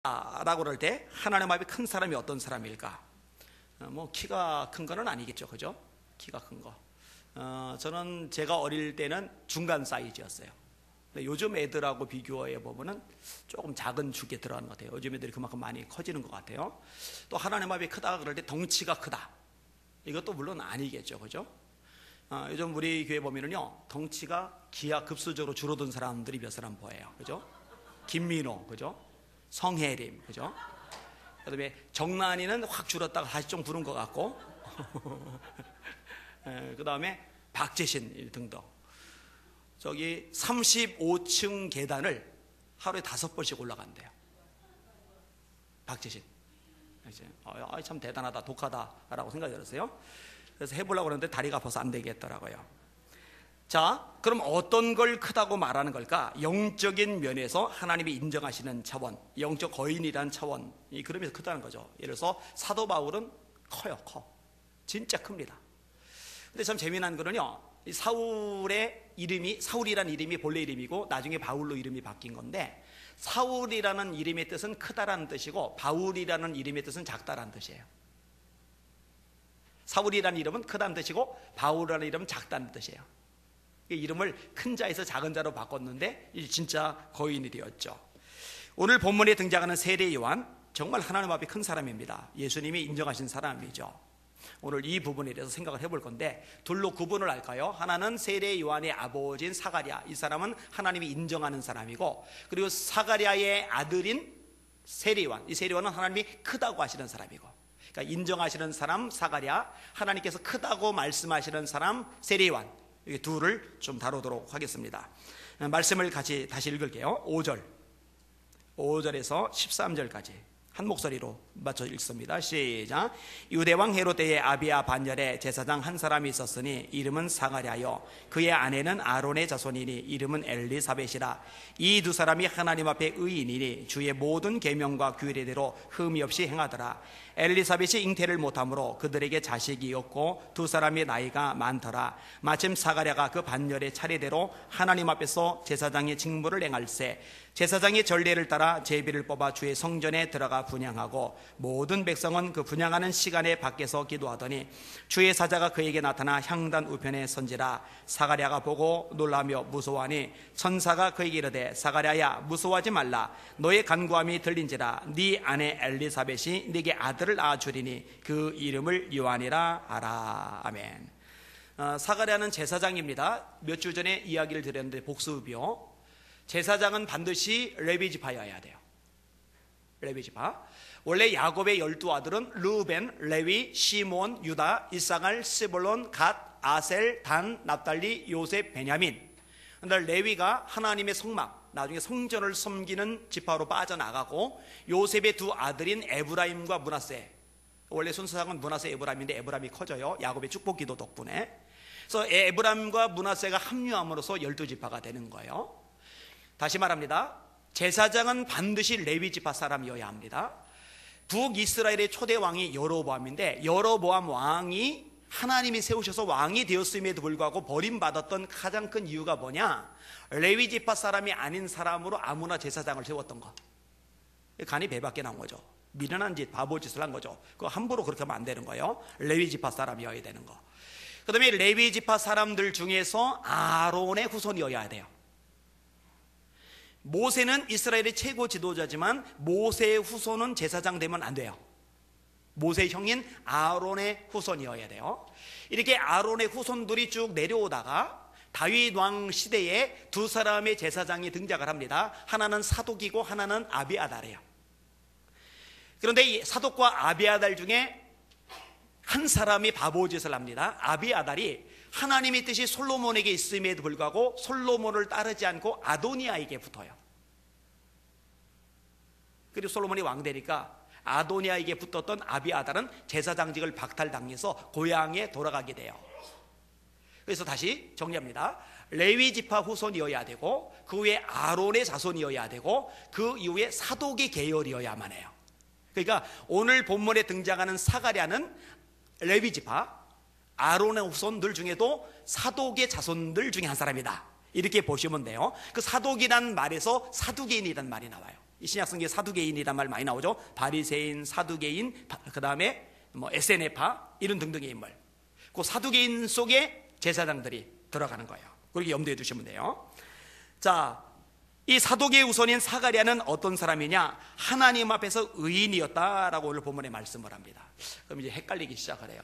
라고 그럴 때 하나님 앞에 큰 사람이 어떤 사람일까? 키가 큰 거는 아니겠죠, 그죠? 키가 큰 거. 저는 제가 어릴 때는 중간 사이즈였어요. 근데 요즘 애들하고 비교해 보면은 조금 작은 축에 들어가는 것 같아요. 요즘 애들이 그만큼 많이 커지는 것 같아요. 또 하나님 앞에 크다 그럴 때 덩치가 크다. 이것도 물론 아니겠죠, 그죠? 요즘 우리 교회 보면은요, 덩치가 기하급수적으로 줄어든 사람들이 몇 사람 보여요, 그죠? 김민호, 그죠? 성혜림, 그죠? 그다음에 정란이는 확 줄었다가 다시 좀 부른 것 같고, 그다음에 박재신 등등. 저기 35층 계단을 하루에 5번씩 올라간대요. 박재신. 참 대단하다, 독하다라고 생각이 들었어요. 그래서 해보려고 그러는데 다리가 아파서 안 되겠더라고요. 자, 그럼 어떤 걸 크다고 말하는 걸까? 영적인 면에서 하나님이 인정하시는 차원, 영적 거인이라는 차원이 그러면서 크다는 거죠. 예를 들어서 사도 바울은 커요, 커. 진짜 큽니다. 근데 참 재미난 거는요, 이 사울의 이름이, 사울이라는 이름이 본래 이름이고 나중에 바울로 이름이 바뀐 건데, 사울이라는 이름의 뜻은 크다라는 뜻이고 바울이라는 이름의 뜻은 작다라는 뜻이에요. 사울이라는 이름은 크다는 뜻이고 바울이라는 이름은 작다는 뜻이에요. 이름을 큰 자에서 작은 자로 바꿨는데 진짜 거인이 되었죠. 오늘 본문에 등장하는 세례 요한, 정말 하나님 앞에 큰 사람입니다. 예수님이 인정하신 사람이죠. 오늘 이 부분에 대해서 생각을 해볼 건데, 둘로 구분을 할까요? 하나는 세례 요한의 아버지인 사가랴, 이 사람은 하나님이 인정하는 사람이고, 그리고 사가랴의 아들인 세례 요한, 이 세례 요한은 하나님이 크다고 하시는 사람이고, 그러니까 인정하시는 사람 사가랴, 하나님께서 크다고 말씀하시는 사람 세례 요한, 이 둘을 좀 다루도록 하겠습니다. 말씀을 같이 다시 읽을게요. 5절에서 13절까지 한 목소리로 맞춰 읽습니다. 시작. 유대왕 헤롯 때의 아비야 반열에 제사장 한 사람이 있었으니 이름은 사가랴요, 그의 아내는 아론의 자손이니 이름은 엘리사벳이라. 이 두 사람이 하나님 앞에 의인이니 주의 모든 계명과 규례대로 흠이 없이 행하더라. 엘리사벳이 잉태를 못하므로 그들에게 자식이 없고 두 사람의 나이가 많더라. 마침 사가랴가 그 반열의 차례대로 하나님 앞에서 제사장의 직무를 행할세 제사장의 전례를 따라 제비를 뽑아 주의 성전에 들어가 분향하고 모든 백성은 그 분향하는 시간에 밖에서 기도하더니 주의 사자가 그에게 나타나 향단 우편에 선지라. 사가랴가 보고 놀라며 무서워하니 천사가 그에게 이르되 사가랴야 무서워하지 말라. 너의 간구함이 들린지라. 네 아내 엘리사벳이 네게 아들을 낳아주리니 그 이름을 요한이라 하라. 아멘. 사가랴는 제사장입니다. 몇 주 전에 이야기를 드렸는데 복습이요. 제사장은 반드시 레위 지파여야 돼요. 레위 지파. 원래 야곱의 12아들은 르우벤, 레위, 시몬, 유다, 이사갈, 스불론, 갓, 아셀, 단, 납달리, 요셉, 베냐민. 그런데 레위가 하나님의 성막, 나중에 성전을 섬기는 지파로 빠져나가고, 요셉의 두 아들인 에브라임과 므낫세, 원래 순서상은 므낫세, 에브라임인데 에브라임이 커져요. 야곱의 축복기도 덕분에. 그래서 에브라임과 므낫세가 합류함으로써 12지파가 되는 거예요. 다시 말합니다. 제사장은 반드시 레위 지파 사람이어야 합니다. 북이스라엘의 초대 왕이 여로보암인데, 여로보암 왕이 하나님이 세우셔서 왕이 되었음에도 불구하고 버림받았던 가장 큰 이유가 뭐냐? 레위 지파 사람이 아닌 사람으로 아무나 제사장을 세웠던 것. 간이 배밖에 나온 거죠. 미련한 짓, 바보 짓을 한 거죠. 그거 함부로 그렇게 하면 안 되는 거예요. 레위 지파 사람이어야 되는 거. 그 다음에 레위 지파 사람들 중에서 아론의 후손이어야 돼요. 모세는 이스라엘의 최고 지도자지만 모세의 후손은 제사장 되면 안 돼요. 모세의 형인 아론의 후손이어야 돼요. 이렇게 아론의 후손들이 쭉 내려오다가 다윗 왕 시대에 두 사람의 제사장이 등장을 합니다. 하나는 사독이고 하나는 아비아달이에요. 그런데 이 사독과 아비아달 중에 한 사람이 바보짓을 합니다. 아비아달이 하나님의 뜻이 솔로몬에게 있음에도 불구하고 솔로몬을 따르지 않고 아도니아에게 붙어요. 그리고 솔로몬이 왕 되니까 아도니아에게 붙었던 아비아달은 제사장직을 박탈당해서 고향에 돌아가게 돼요. 그래서 다시 정리합니다. 레위 지파 후손이어야 되고, 그 후에 아론의 자손이어야 되고, 그 이후에 사독의 계열이어야만 해요. 그러니까 오늘 본문에 등장하는 사가랴는 레위 지파, 아론의 후손들 중에도 사독의 자손들 중에 한 사람이다. 이렇게 보시면 돼요. 그 사독이란 말에서 사두개인이란 말이 나와요. 이 신약성경에 사두개인이란 말 많이 나오죠. 바리새인, 사두개인, 그 다음에 에세네파 이런 등등의 인물. 그 사두개인 속에 제사장들이 들어가는 거예요. 그렇게 염두에 두시면 돼요. 자, 이 사도계의 후손인 사가랴는 어떤 사람이냐? 하나님 앞에서 의인이었다라고 오늘 본문에 말씀을 합니다. 그럼 이제 헷갈리기 시작을 해요.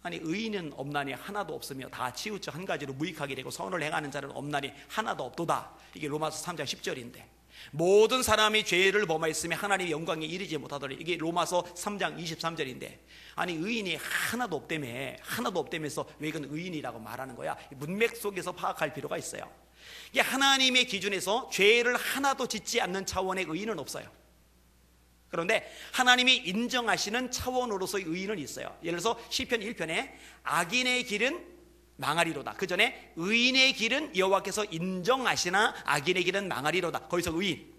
아니, 의인은 없나니 하나도 없으며 다 치우쳐 한 가지로 무익하게 되고 선을 행하는 자는 없나니 하나도 없도다. 이게 로마서 3장 10절인데 모든 사람이 죄를 범하였으며 하나님의 영광에 이르지 못하더니, 이게 로마서 3장 23절인데 아니, 의인이 하나도 없다면서 왜 이건 의인이라고 말하는 거야? 문맥 속에서 파악할 필요가 있어요. 이게 하나님의 기준에서 죄를 하나도 짓지 않는 차원의 의인은 없어요. 그런데 하나님이 인정하시는 차원으로서의 의인은 있어요. 예를 들어서 시편 1편에 악인의 길은 망하리로다. 그 전에 의인의 길은 여호와께서 인정하시나 악인의 길은 망하리로다. 거기서 의인.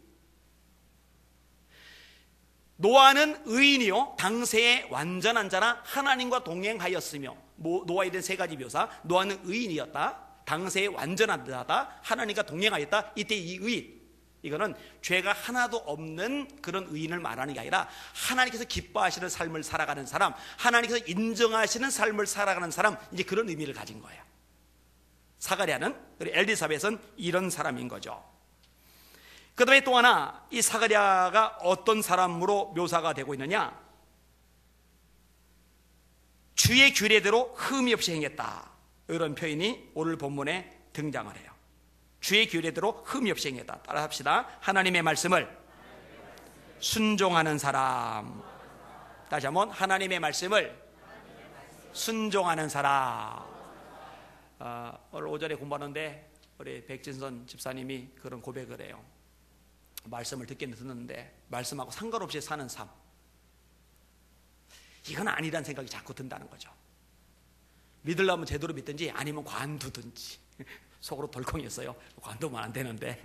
노아는 의인이요 당세의 완전한 자라 하나님과 동행하였으며, 노아에 대한 세 가지 묘사. 노아는 의인이었다, 당세의 완전한 자다, 하나님과 동행하였다. 이때 이 의인, 이거는 죄가 하나도 없는 그런 의인을 말하는 게 아니라 하나님께서 기뻐하시는 삶을 살아가는 사람, 하나님께서 인정하시는 삶을 살아가는 사람, 이제 그런 의미를 가진 거예요. 사가랴는, 그리고 엘리사벳은 이런 사람인 거죠. 그 다음에 또 하나, 이 사가랴가 어떤 사람으로 묘사가 되고 있느냐? 주의 규례대로 흠이 없이 행했다, 이런 표현이 오늘 본문에 등장을 해요. 주의 규례대로 흠이 없이 행했다. 따라 합시다. 하나님의 말씀을 순종하는 사람. 다시 한번, 하나님의 말씀을 순종하는 사람. 오늘 오전에 공부하는데 우리 백진선 집사님이 그런 고백을 해요. 말씀을 듣기는 듣는데 말씀하고 상관없이 사는 삶, 이건 아니란 생각이 자꾸 든다는 거죠. 믿으려면 제대로 믿든지 아니면 관두든지. 속으로 덜컹했어요. 관두면 안 되는데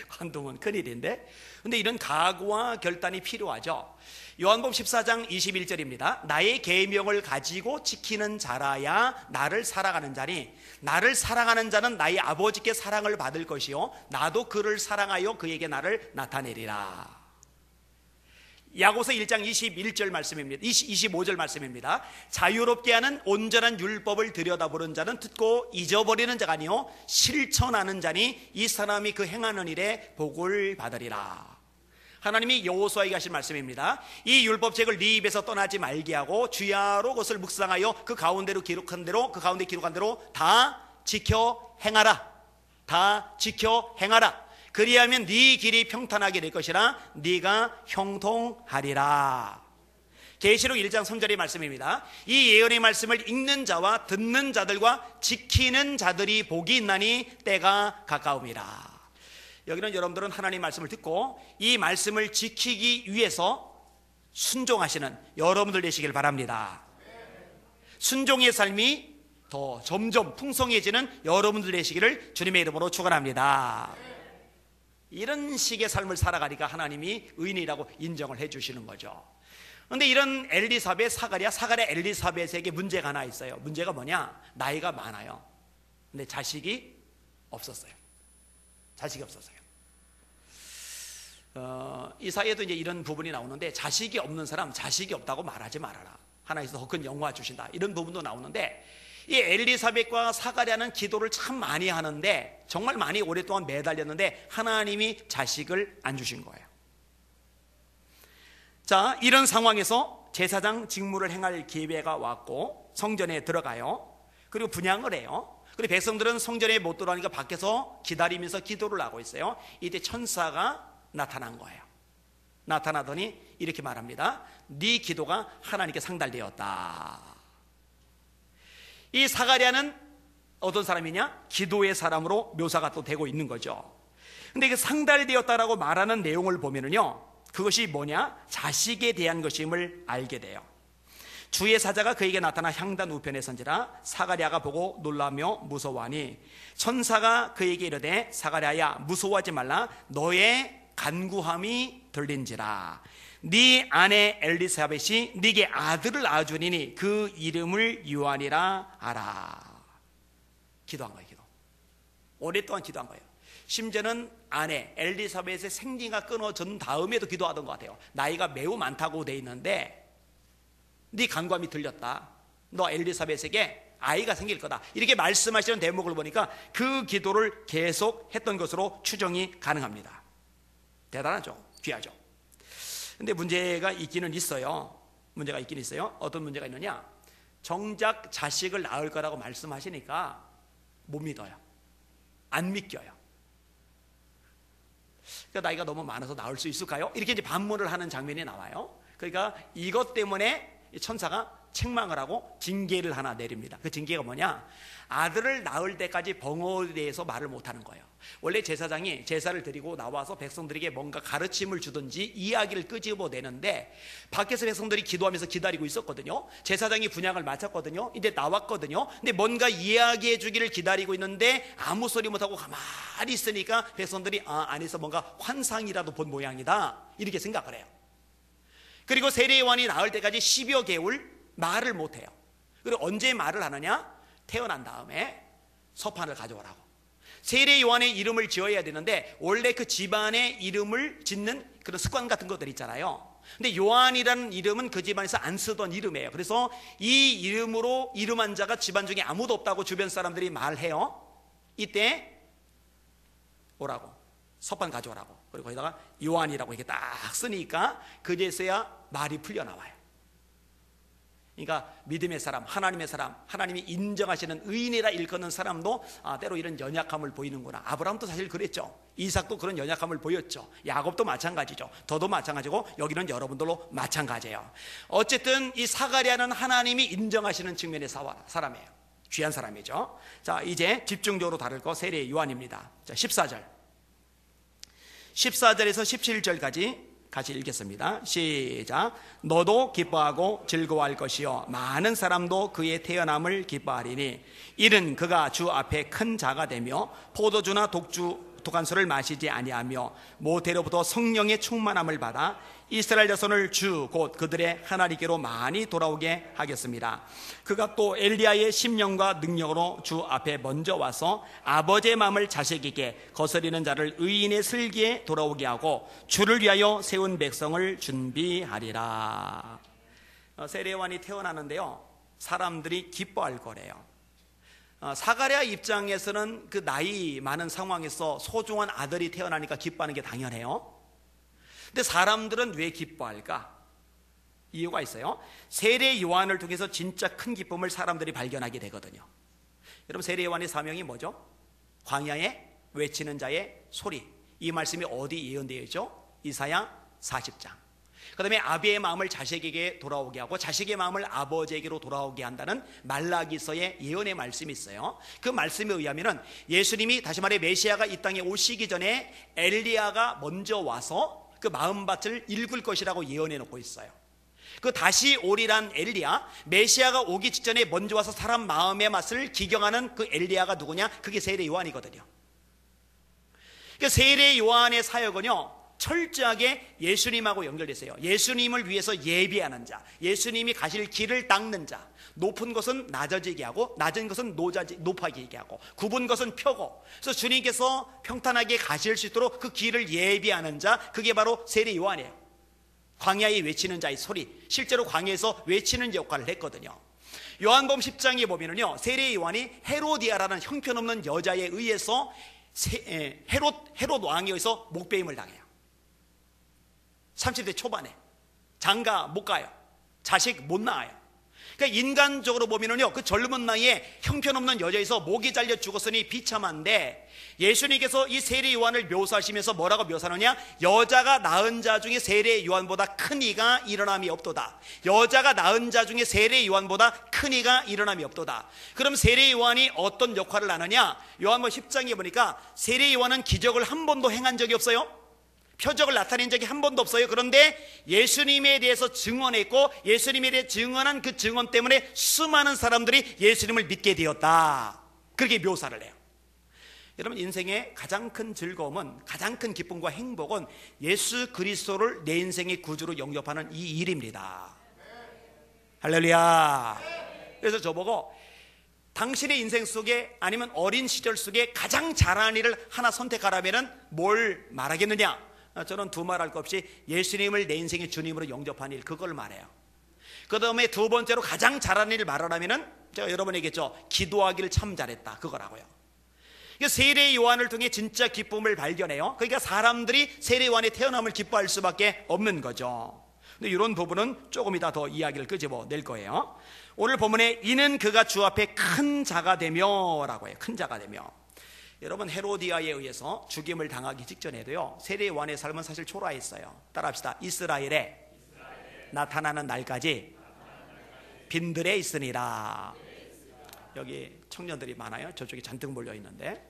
관두면 큰일인데. 근데 이런 각오와 결단이 필요하죠. 요한복음 14장 21절입니다. 나의 계명을 가지고 지키는 자라야 나를 사랑하는 자니, 나를 사랑하는 자는 나의 아버지께 사랑을 받을 것이요 나도 그를 사랑하여 그에게 나를 나타내리라. 야고보서 1장 21절 말씀입니다. 25절 말씀입니다. 자유롭게 하는 온전한 율법을 들여다보는 자는 듣고 잊어버리는 자가 아니요 실천하는 자니 이 사람이 그 행하는 일에 복을 받으리라. 하나님이 여호수아에게 하신 말씀입니다. 이 율법책을 네 입에서 떠나지 말게 하고 주야로 그것을 묵상하여 그 가운데로 기록한 대로, 그 가운데 기록한 대로 다 지켜 행하라. 다 지켜 행하라. 그리하면 네 길이 평탄하게 될 것이라 네가 형통하리라. 계시록 1장 3절의 말씀입니다. 이 예언의 말씀을 읽는 자와 듣는 자들과 지키는 자들이 복이 있나니 때가 가까움이라. 여기는 여러분들은 하나님의 말씀을 듣고 이 말씀을 지키기 위해서 순종하시는 여러분들 되시길 바랍니다. 순종의 삶이 더 점점 풍성해지는 여러분들 되시기를 주님의 이름으로 축원합니다. 이런 식의 삶을 살아가니까 하나님이 의인이라고 인정을 해주시는 거죠. 그런데 이런 엘리사벳, 사가랴 엘리사벳에게 문제가 하나 있어요. 문제가 뭐냐? 나이가 많아요. 근데 자식이 없었어요. 이 사이에도 이제 이런 부분이 나오는데, 자식이 없는 사람 자식이 없다고 말하지 말아라. 하나님께서 더 큰 영광 주신다, 이런 부분도 나오는데, 이 엘리사벳과 사가랴는 기도를 참 많이 하는데, 정말 많이 오랫동안 매달렸는데 하나님이 자식을 안 주신 거예요. 자, 이런 상황에서 제사장 직무를 행할 기회가 왔고 성전에 들어가요. 그리고 분향을 해요. 그리고 백성들은 성전에 못 들어가니까 밖에서 기다리면서 기도를 하고 있어요. 이때 천사가 나타난 거예요. 나타나더니 이렇게 말합니다. 네 기도가 하나님께 상달되었다. 이 사가랴는 어떤 사람이냐? 기도의 사람으로 묘사가 또 되고 있는 거죠. 근데 그 상달되었다라고 말하는 내용을 보면은요, 그것이 뭐냐? 자식에 대한 것임을 알게 돼요. 주의 사자가 그에게 나타나 향단 우편에 선지라. 사가랴가 보고 놀라며 무서워하니 천사가 그에게 이르되 사가랴야 무서워하지 말라. 너의 간구함이 들린지라. 네 아내 엘리사벳이 네게 아들을 낳아주리니 그 이름을 요한이라 하라. 기도한 거예요. 기도. 오랫동안 기도한 거예요. 심지어는 아내 엘리사벳의 생리가 끊어진 다음에도 기도하던 것 같아요. 나이가 매우 많다고 돼 있는데 네 간감이 들렸다. 너 엘리사벳에게 아이가 생길 거다. 이렇게 말씀하시는 대목을 보니까 그 기도를 계속 했던 것으로 추정이 가능합니다. 대단하죠. 귀하죠. 근데 문제가 있기는 있어요. 문제가 있긴 있어요. 어떤 문제가 있느냐? 정작 자식을 낳을 거라고 말씀하시니까 못 믿어요. 안 믿겨요. 그러니까 나이가 너무 많아서 낳을 수 있을까요? 이렇게 이제 반문을 하는 장면이 나와요. 그러니까 이것 때문에 천사가 책망을 하고 징계를 하나 내립니다. 그 징계가 뭐냐? 아들을 낳을 때까지 번호에 대해서 말을 못하는 거예요. 원래 제사장이 제사를 드리고 나와서 백성들에게 뭔가 가르침을 주든지 이야기를 끄집어내는데 밖에서 백성들이 기도하면서 기다리고 있었거든요. 제사장이 분향을 마쳤거든요. 이제 나왔거든요. 근데 뭔가 이야기해 주기를 기다리고 있는데 아무 소리 못하고 가만히 있으니까 백성들이 안에서 뭔가 환상이라도 본 모양이다, 이렇게 생각을 해요. 그리고 세례요한이 나을 때까지 10여 개월 말을 못해요. 그리고 언제 말을 하느냐? 태어난 다음에 서판을 가져오라고. 세례요한의 이름을 지어야 되는데 원래 그 집안의 이름을 짓는 그런 습관 같은 것들 있잖아요. 근데 요한이라는 이름은 그 집안에서 안 쓰던 이름이에요. 그래서 이 이름으로 이름한 자가 집안 중에 아무도 없다고 주변 사람들이 말해요. 이때 오라고, 서판 가져오라고. 그리고 거기다가 요한이라고 이렇게 딱 쓰니까 그제서야 말이 풀려나와요. 그러니까 믿음의 사람, 하나님의 사람, 하나님이 인정하시는 의인이라 일컫는 사람도 때로 이런 연약함을 보이는구나. 아브라함도 사실 그랬죠. 이삭도 그런 연약함을 보였죠. 야곱도 마찬가지죠. 저도 마찬가지고 여기는 여러분들로 마찬가지예요. 어쨌든 이 사가랴는 하나님이 인정하시는 측면의 사람이에요. 귀한 사람이죠. 자, 이제 집중적으로 다룰 거 세례 요한입니다. 자, 14절에서 17절까지 같이 읽겠습니다. 시작. 너도 기뻐하고 즐거워할 것이요 많은 사람도 그의 태어남을 기뻐하리니 이는 그가 주 앞에 큰 자가 되며 포도주나 독한술을 마시지 아니하며 모태로부터 성령의 충만함을 받아 이스라엘 자손을 주 곧 그들의 하나님께로 많이 돌아오게 하겠습니다. 그가 또 엘리야의 심령과 능력으로 주 앞에 먼저 와서 아버지의 마음을 자식에게 거스리는 자를 의인의 슬기에 돌아오게 하고 주를 위하여 세운 백성을 준비하리라. 세례요한이 태어나는데요, 사람들이 기뻐할 거래요. 사가랴 입장에서는 그 나이 많은 상황에서 소중한 아들이 태어나니까 기뻐하는 게 당연해요. 근데 사람들은 왜 기뻐할까? 이유가 있어요. 세례 요한을 통해서 진짜 큰 기쁨을 사람들이 발견하게 되거든요. 여러분, 세례 요한의 사명이 뭐죠? 광야에 외치는 자의 소리. 이 말씀이 어디 예언되어 있죠? 이사야 40장. 그 다음에 아비의 마음을 자식에게 돌아오게 하고 자식의 마음을 아버지에게로 돌아오게 한다는 말라기서의 예언의 말씀이 있어요. 그 말씀에 의하면 예수님이, 다시 말해 메시아가 이 땅에 오시기 전에 엘리야가 먼저 와서 그 마음밭을 읽을 것이라고 예언해 놓고 있어요. 그 다시 오리란 엘리야, 메시아가 오기 직전에 먼저 와서 사람 마음의 맛을 기경하는 그 엘리야가 누구냐? 그게 세례 요한이거든요. 그 세례 요한의 사역은요, 철저하게 예수님하고 연결됐어요. 예수님을 위해서 예비하는 자, 예수님이 가실 길을 닦는 자, 높은 것은 낮아지게 하고 낮은 것은 높아지게 하고 굽은 것은 펴고, 그래서 주님께서 평탄하게 가실 수 있도록 그 길을 예비하는 자, 그게 바로 세례 요한이에요. 광야에 외치는 자의 소리, 실제로 광야에서 외치는 역할을 했거든요. 요한복음 10장에 보면은요, 세례 요한이 헤로디아라는 형편없는 여자에 의해서 헤롯 왕에 의해서 목배임을 당해요. 30대 초반에 장가 못 가요. 자식 못 낳아요. 그러니까 인간적으로 보면은요, 그 젊은 나이에 형편없는 여자에서 목이 잘려 죽었으니 비참한데, 예수님께서 이 세례 요한을 묘사하시면서 뭐라고 묘사하느냐? 여자가 낳은 자 중에 세례 요한보다 큰 이가 일어남이 없도다. 여자가 낳은 자 중에 세례 요한보다 큰 이가 일어남이 없도다. 그럼 세례 요한이 어떤 역할을 하느냐? 요한복음 10장에 보니까 세례 요한은 기적을 한 번도 행한 적이 없어요. 표적을 나타낸 적이 한 번도 없어요. 그런데 예수님에 대해서 증언했고, 예수님에 대해 증언한 그 증언 때문에 수많은 사람들이 예수님을 믿게 되었다. 그렇게 묘사를 해요. 여러분, 인생의 가장 큰 즐거움은, 가장 큰 기쁨과 행복은 예수 그리스도를 내 인생의 구주로 영접하는 이 일입니다. 할렐루야. 그래서 저보고 당신의 인생 속에 아니면 어린 시절 속에 가장 잘하는 일을 하나 선택하라면 뭘 말하겠느냐? 저는 두말할 것 없이 예수님을 내 인생의 주님으로 영접한 일, 그걸 말해요. 그 다음에 두 번째로 가장 잘하는 일을 말하라면 제가 여러 번 얘기했죠. 기도하기를 참 잘했다, 그거라고요. 세례 요한을 통해 진짜 기쁨을 발견해요. 그러니까 사람들이 세례 요한의 태어남을 기뻐할 수밖에 없는 거죠. 근데 이런 부분은 조금 이따 더 이야기를 끄집어낼 거예요. 오늘 본문에 이는 그가 주 앞에 큰 자가 되며 라고 해요. 큰 자가 되며. 여러분, 헤로디아에 의해서 죽임을 당하기 직전에도요, 세례 요한의 삶은 사실 초라했어요. 따라합시다. 이스라엘에 나타나는 날까지 빈들에 있으니라. 여기 청년들이 많아요. 저쪽에 잔뜩 몰려 있는데,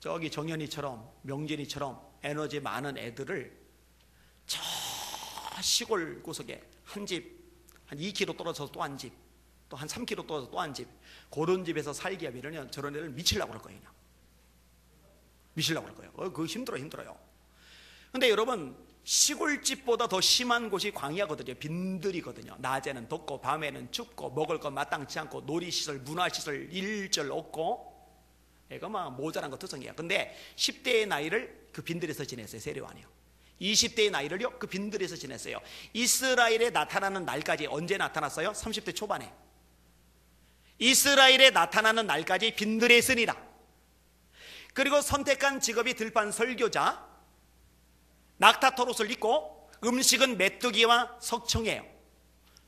저기 정연이처럼 명진이처럼 에너지 많은 애들을 저 시골 구석에 한 집, 한 2km 떨어져서 또 한 집, 또 한 3km 떨어져서 또 한 집, 그런 집에서 살게 하면 저런 애를 미치려고 할 거예요. 그냥 미치려고 할 거예요. 그거 힘들어요. 근데 여러분, 시골집보다 더 심한 곳이 광야거든요. 빈들이거든요. 낮에는 덥고 밤에는 춥고 먹을 것 마땅치 않고 놀이시설, 문화시설 일절 없고, 애가 막 모자란 거 투성이야. 근데 10대의 나이를 그 빈들에서 지냈어요. 세례요한이요. 20대의 나이를요, 그 빈들에서 지냈어요. 이스라엘에 나타나는 날까지 언제 나타났어요? 30대 초반에. 이스라엘에 나타나는 날까지 빈들에 있으니라. 그리고 선택한 직업이 들판 설교자, 낙타토롯을 입고 음식은 메뚜기와 석청이에요.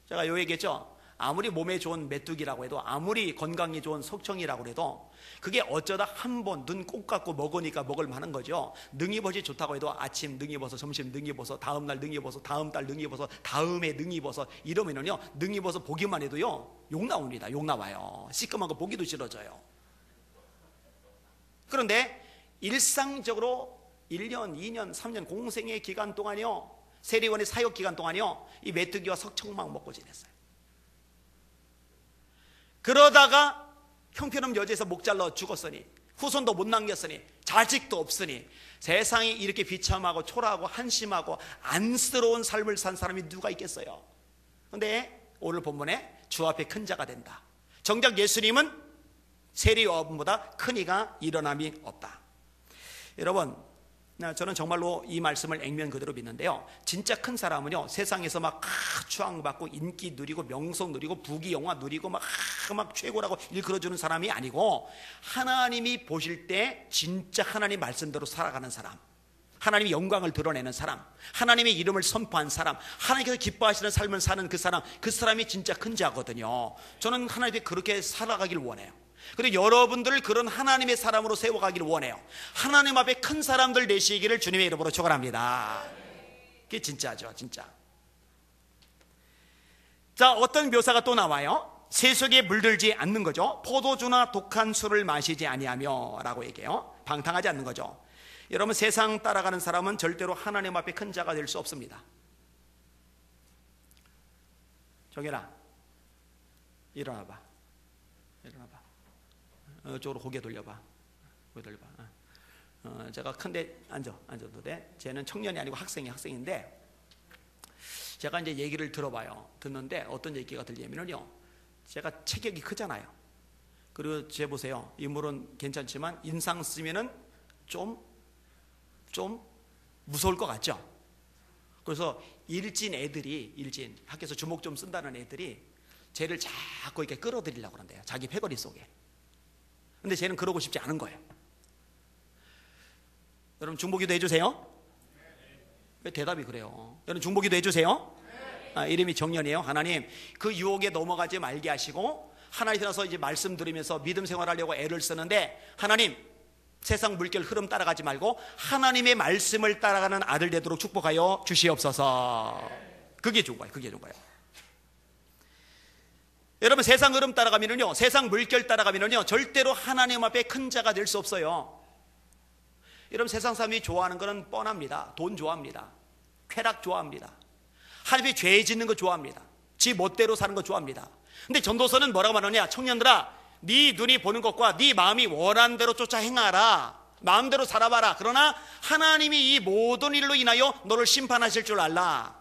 제가 요 얘기했죠. 아무리 몸에 좋은 메뚜기라고 해도, 아무리 건강에 좋은 석청이라고 해도 그게 어쩌다 한 번 눈 꼭 감고 먹으니까 먹을 만한 거죠. 능이버섯 좋다고 해도 아침 능이버섯, 점심 능이버섯, 다음 날 능이버섯, 다음 달 능이버섯, 다음에 능이버섯 이러면은요, 능이버섯 보기만 해도요 욕 나옵니다. 욕 나와요. 시큼한 거 보기도 싫어져요. 그런데 일상적으로 1년, 2년, 3년 공생의 기간 동안이요, 세례원의 사역 기간 동안이요, 이 메뚜기와 석청만 먹고 지냈어요. 그러다가 형편없는 여자에서 목 잘라 죽었으니, 후손도 못 남겼으니, 자식도 없으니, 세상이 이렇게 비참하고 초라하고 한심하고 안쓰러운 삶을 산 사람이 누가 있겠어요? 그런데 오늘 본문에 주 앞에 큰 자가 된다. 정작 예수님은 세례 요한보다 큰 이가 일어남이 없다. 여러분, 저는 정말로 이 말씀을 액면 그대로 믿는데요, 진짜 큰 사람은요, 세상에서 막 추앙받고 인기 누리고 명성 누리고 부귀영화 누리고 막 최고라고 일컬어주는 사람이 아니고, 하나님이 보실 때 진짜 하나님 말씀대로 살아가는 사람, 하나님의 영광을 드러내는 사람, 하나님의 이름을 선포한 사람, 하나님께서 기뻐하시는 삶을 사는 그 사람이 진짜 큰 자거든요. 저는 하나님께 그렇게 살아가길 원해요. 그리고 여러분들을 그런 하나님의 사람으로 세워가기를 원해요. 하나님 앞에 큰 사람들 되시기를 주님의 이름으로 축원합니다. 그게 진짜죠, 진짜. 자, 어떤 묘사가 또 나와요. 세속에 물들지 않는 거죠. 포도주나 독한 술을 마시지 아니하며 라고 얘기해요. 방탕하지 않는 거죠. 여러분, 세상 따라가는 사람은 절대로 하나님 앞에 큰 자가 될 수 없습니다. 정연아, 일어나봐. 일어나봐. 이쪽으로 고개 돌려봐. 고개 돌려봐. 제가 큰데 앉아도 돼. 쟤는 청년이 아니고 학생인데, 제가 이제 얘기를 들어봐요. 듣는데 어떤 얘기가 들리냐면요, 제가 체격이 크잖아요. 그리고 쟤 보세요. 인물은 괜찮지만 인상 쓰면은 좀 무서울 것 같죠. 그래서 일진 학교에서 주먹 좀 쓴다는 애들이 쟤를 자꾸 이렇게 끌어들이려고 그런대요. 자기 패거리 속에. 근데 쟤는 그러고 싶지 않은 거예요. 여러분, 중보기도 해주세요. 왜 대답이 그래요? 여러분, 중보기도 해주세요. 이름이 정연이에요. 하나님, 그 유혹에 넘어가지 말게 하시고, 하나님 들어서 이제 말씀 들으면서 믿음 생활하려고 애를 쓰는데, 하나님, 세상 물결 흐름 따라가지 말고 하나님의 말씀을 따라가는 아들 되도록 축복하여 주시옵소서. 그게 좋은 거예요. 그게 좋은 거예요. 여러분, 세상 흐름 따라가면요, 세상 물결 따라가면요, 절대로 하나님 앞에 큰 자가 될 수 없어요. 여러분, 세상 사람이 좋아하는 거는 뻔합니다. 돈 좋아합니다. 쾌락 좋아합니다. 하나님이 죄 짓는 거 좋아합니다. 지 멋대로 사는 거 좋아합니다. 근데 전도서는 뭐라고 말하냐? 청년들아, 네 눈이 보는 것과 네 마음이 원하는 대로 쫓아 행하라. 마음대로 살아봐라. 그러나 하나님이 이 모든 일로 인하여 너를 심판하실 줄 알라.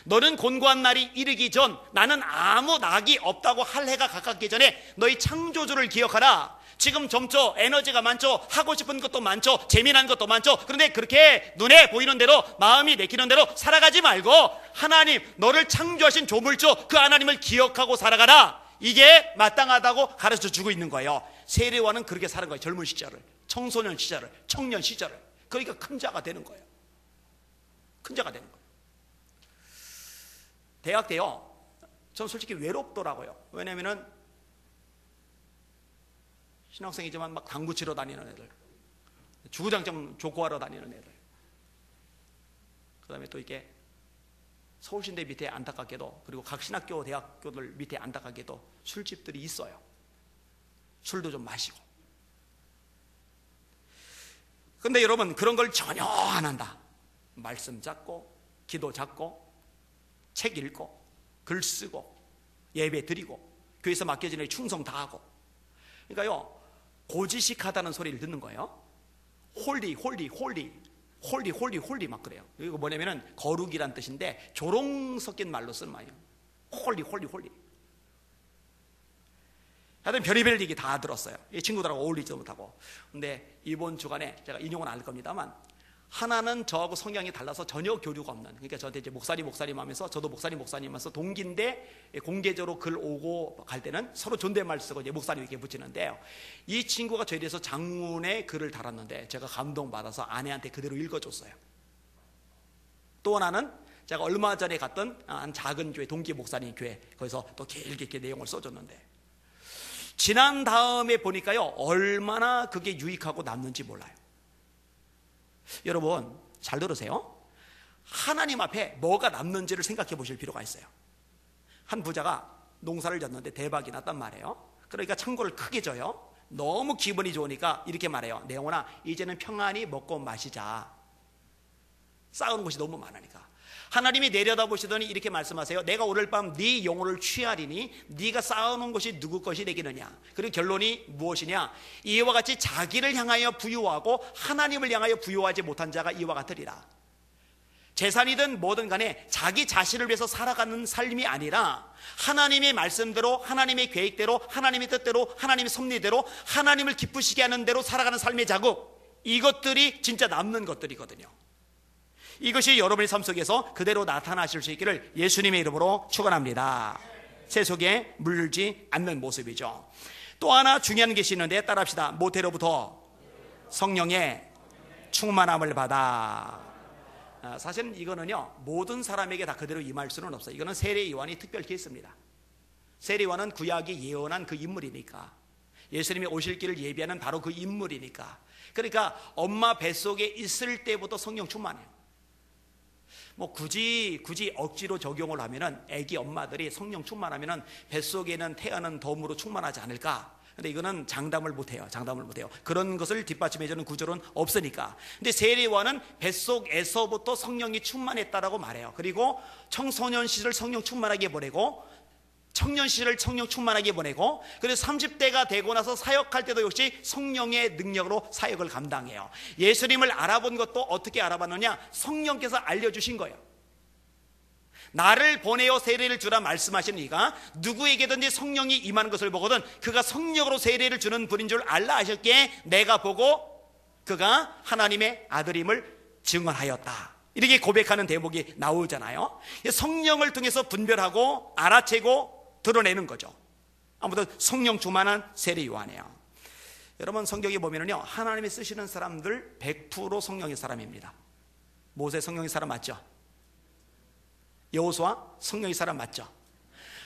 너는 곤고한 날이 이르기 전, 나는 아무 낙이 없다고 할 해가 가깝기 전에 너희 창조주를 기억하라. 지금 젊죠, 에너지가 많죠, 하고 싶은 것도 많죠, 재미난 것도 많죠. 그런데 그렇게 눈에 보이는 대로, 마음이 내키는 대로 살아가지 말고 하나님, 너를 창조하신 조물주 그 하나님을 기억하고 살아가라. 이게 마땅하다고 가르쳐주고 있는 거예요. 세례와는 그렇게 사는 거예요. 젊은 시절을, 청소년 시절을, 청년 시절을. 그러니까 큰 자가 되는 거예요. 큰 자가 되는 거예요. 대학 때요, 전 솔직히 외롭더라고요. 왜냐면은 신학생이지만 막 당구 치러 다니는 애들, 주구장창 족구하러 다니는 애들, 그 다음에 또 이렇게 서울신대 밑에 안타깝게도, 그리고 각 신학교 대학교들 밑에 안타깝게도 술집들이 있어요. 술도 좀 마시고. 근데 여러분, 그런 걸 전혀 안 한다. 말씀 잡고, 기도 잡고, 책 읽고, 글 쓰고, 예배 드리고, 교회에서 맡겨진 일 충성 다하고. 그러니까요, 고지식하다는 소리를 듣는 거예요. 홀리 막 그래요. 이거 뭐냐면은 거룩이란 뜻인데 조롱 섞인 말로 쓴 말이에요. 홀리. 하여튼 별의별 얘기 다 들었어요. 이 친구들하고 어울리지도 못하고. 근데 이번 주간에 제가 인용은 안 할 겁니다만, 하나는 저하고 성향이 달라서 전혀 교류가 없는, 그러니까 저한테 이제 목사님 하면서, 저도 목사님 하면서 동기인데 공개적으로 글 오고 갈 때는 서로 존댓말 쓰고 이제 목사님 이렇게 붙이는데요. 이 친구가 저에 대해서 장문의 글을 달았는데 제가 감동받아서 아내한테 그대로 읽어줬어요. 또 하나는 제가 얼마 전에 갔던 한 작은 교회, 동기 목사님 교회, 거기서 또 길게 이렇게 내용을 써줬는데, 지난 다음에 보니까요, 얼마나 그게 유익하고 남는지 몰라요. 여러분 잘 들으세요. 하나님 앞에 뭐가 남는지를 생각해 보실 필요가 있어요. 한 부자가 농사를 졌는데 대박이 났단 말이에요. 그러니까 창고를 크게 져요. 너무 기분이 좋으니까 이렇게 말해요. 내 영혼아, 이제는 평안히 먹고 마시자. 쌓아놓은 것이 너무 많으니까. 하나님이 내려다보시더니 이렇게 말씀하세요. 내가 오늘 밤 네 영혼을 취하리니 네가 쌓아놓은 것이 누구 것이 되겠느냐. 그리고 결론이 무엇이냐. 이와 같이 자기를 향하여 부유하고 하나님을 향하여 부유하지 못한 자가 이와 같으리라. 재산이든 뭐든 간에 자기 자신을 위해서 살아가는 삶이 아니라 하나님의 말씀대로, 하나님의 계획대로, 하나님의 뜻대로, 하나님의 섭리대로, 하나님을 기쁘시게 하는 대로 살아가는 삶의 자국, 이것들이 진짜 남는 것들이거든요. 이것이 여러분의 삶 속에서 그대로 나타나실 수 있기를 예수님의 이름으로 축원합니다. 세속에 물들지 않는 모습이죠. 또 하나 중요한 것이 있는데 따라합시다. 모태로부터 성령의 충만함을 받아. 사실은 이거는요, 모든 사람에게 다 그대로 임할 수는 없어요. 이거는 세례 요한이 특별히 했습니다. 세례 요한은 구약이 예언한 그 인물이니까, 예수님이 오실 길을 예비하는 바로 그 인물이니까. 그러니까 엄마 뱃속에 있을 때부터 성령 충만해요. 뭐 굳이 억지로 적용을 하면은 애기 엄마들이 성령 충만하면은 뱃속에는 태어난 덤으로 충만하지 않을까? 근데 이거는 장담을 못해요. 그런 것을 뒷받침해주는 구절은 없으니까. 근데 세례요한은 뱃속에서부터 성령이 충만했다라고 말해요. 그리고 청소년 시절 성령 충만하게 보내고, 청년 시절 성령 충만하게 보내고, 그래서 30대가 되고 나서 사역할 때도 역시 성령의 능력으로 사역을 감당해요. 예수님을 알아본 것도 어떻게 알아봤느냐? 성령께서 알려주신 거예요. 나를 보내어 세례를 주라 말씀하시는 이가 누구에게든지 성령이 임하는 것을 보거든 그가 성령으로 세례를 주는 분인 줄 알라 하셨기에 내가 보고 그가 하나님의 아들임을 증언하였다. 이렇게 고백하는 대목이 나오잖아요. 성령을 통해서 분별하고 알아채고 드러내는 거죠. 아무튼 성령 충만한 세례 요한이에요. 여러분 성경에 보면은요, 하나님이 쓰시는 사람들 100% 성령의 사람입니다. 모세 성령의 사람 맞죠? 여호수아 성령의 사람 맞죠?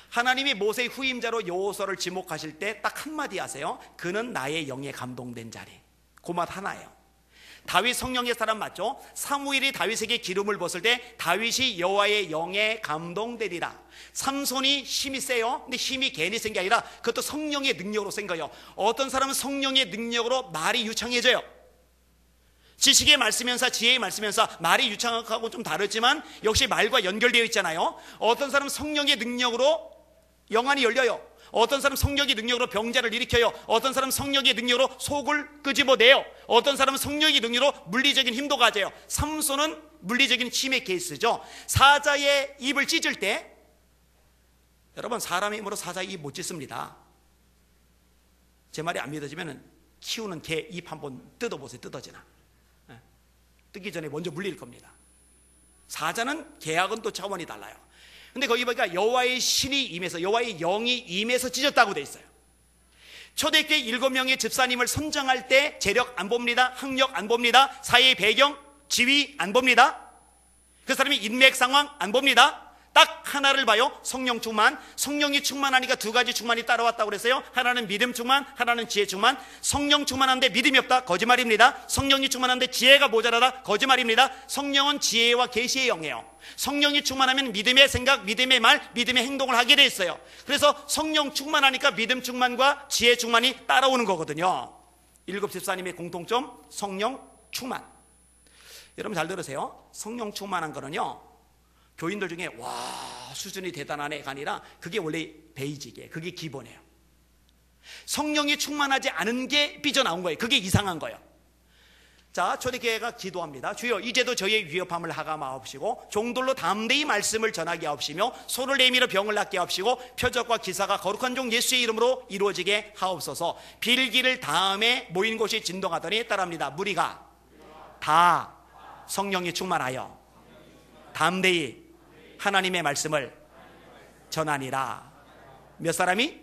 하나님이 모세의 후임자로 여호수아를 지목하실 때 딱 한마디 하세요. 그는 나의 영에 감동된 자리. 그 말 하나예요. 다윗 성령의 사람 맞죠? 사무엘이 다윗에게 기름을 부었을 때 다윗이 여호와의 영에 감동되리라. 삼손이 힘이 세요. 근데 힘이 괜히 센 게 아니라 그것도 성령의 능력으로 센 거예요. 어떤 사람은 성령의 능력으로 말이 유창해져요. 지식의 말씀면서 지혜의 말씀면서 말이 유창하고 좀 다르지만 역시 말과 연결되어 있잖아요. 어떤 사람은 성령의 능력으로 영안이 열려요. 어떤 사람은 성령의 능력으로 병자를 일으켜요. 어떤 사람은 성령의 능력으로 속을 끄집어내요. 어떤 사람은 성령의 능력으로 물리적인 힘도 가져요. 삼손은 물리적인 힘의 케이스죠. 사자의 입을 찢을 때, 여러분, 사람의 힘으로 사자의 입 못 찢습니다. 제 말이 안 믿어지면 키우는 개 입 한번 뜯어보세요. 뜯어지나. 뜯기 전에 먼저 물릴 겁니다. 사자는 개하고는 또 차원이 달라요. 근데 거기 보니까 여호와의 신이 임해서, 여호와의 영이 임해서 찢었다고 돼 있어요. 초대교회 7명의 집사님을 선정할 때 재력 안 봅니다. 학력 안 봅니다. 사회의 배경, 지위 안 봅니다. 그 사람이 인맥 상황 안 봅니다. 딱 하나를 봐요. 성령 충만. 성령이 충만하니까 두 가지 충만이 따라왔다고 그랬어요. 하나는 믿음 충만, 하나는 지혜 충만. 성령 충만한데 믿음이 없다? 거짓말입니다. 성령이 충만한데 지혜가 모자라다? 거짓말입니다. 성령은 지혜와 계시의 영이에요. 성령이 충만하면 믿음의 생각, 믿음의 말, 믿음의 행동을 하게 돼 있어요. 그래서 성령 충만하니까 믿음 충만과 지혜 충만이 따라오는 거거든요. 7 집사님의 공통점, 성령 충만. 여러분 잘 들으세요. 성령 충만한 거는요, 교인들 중에 와 수준이 대단한 애가 아니라 그게 원래 베이직이에요. 그게 기본이에요. 성령이 충만하지 않은 게 삐져나온 거예요. 그게 이상한 거예요. 자, 초대교회가 기도합니다. 주여, 이제도 저희의 위협함을 하감하옵시고 종들로 담대히 말씀을 전하게 하옵시며 손을 내밀어 병을 낫게 하옵시고 표적과 기사가 거룩한 종 예수의 이름으로 이루어지게 하옵소서. 빌기를 다음에 모인 곳이 진동하더니 따라합니다. 무리가 다 성령이 충만하여 담대히 하나님의 말씀을 전하니라. 몇 사람이?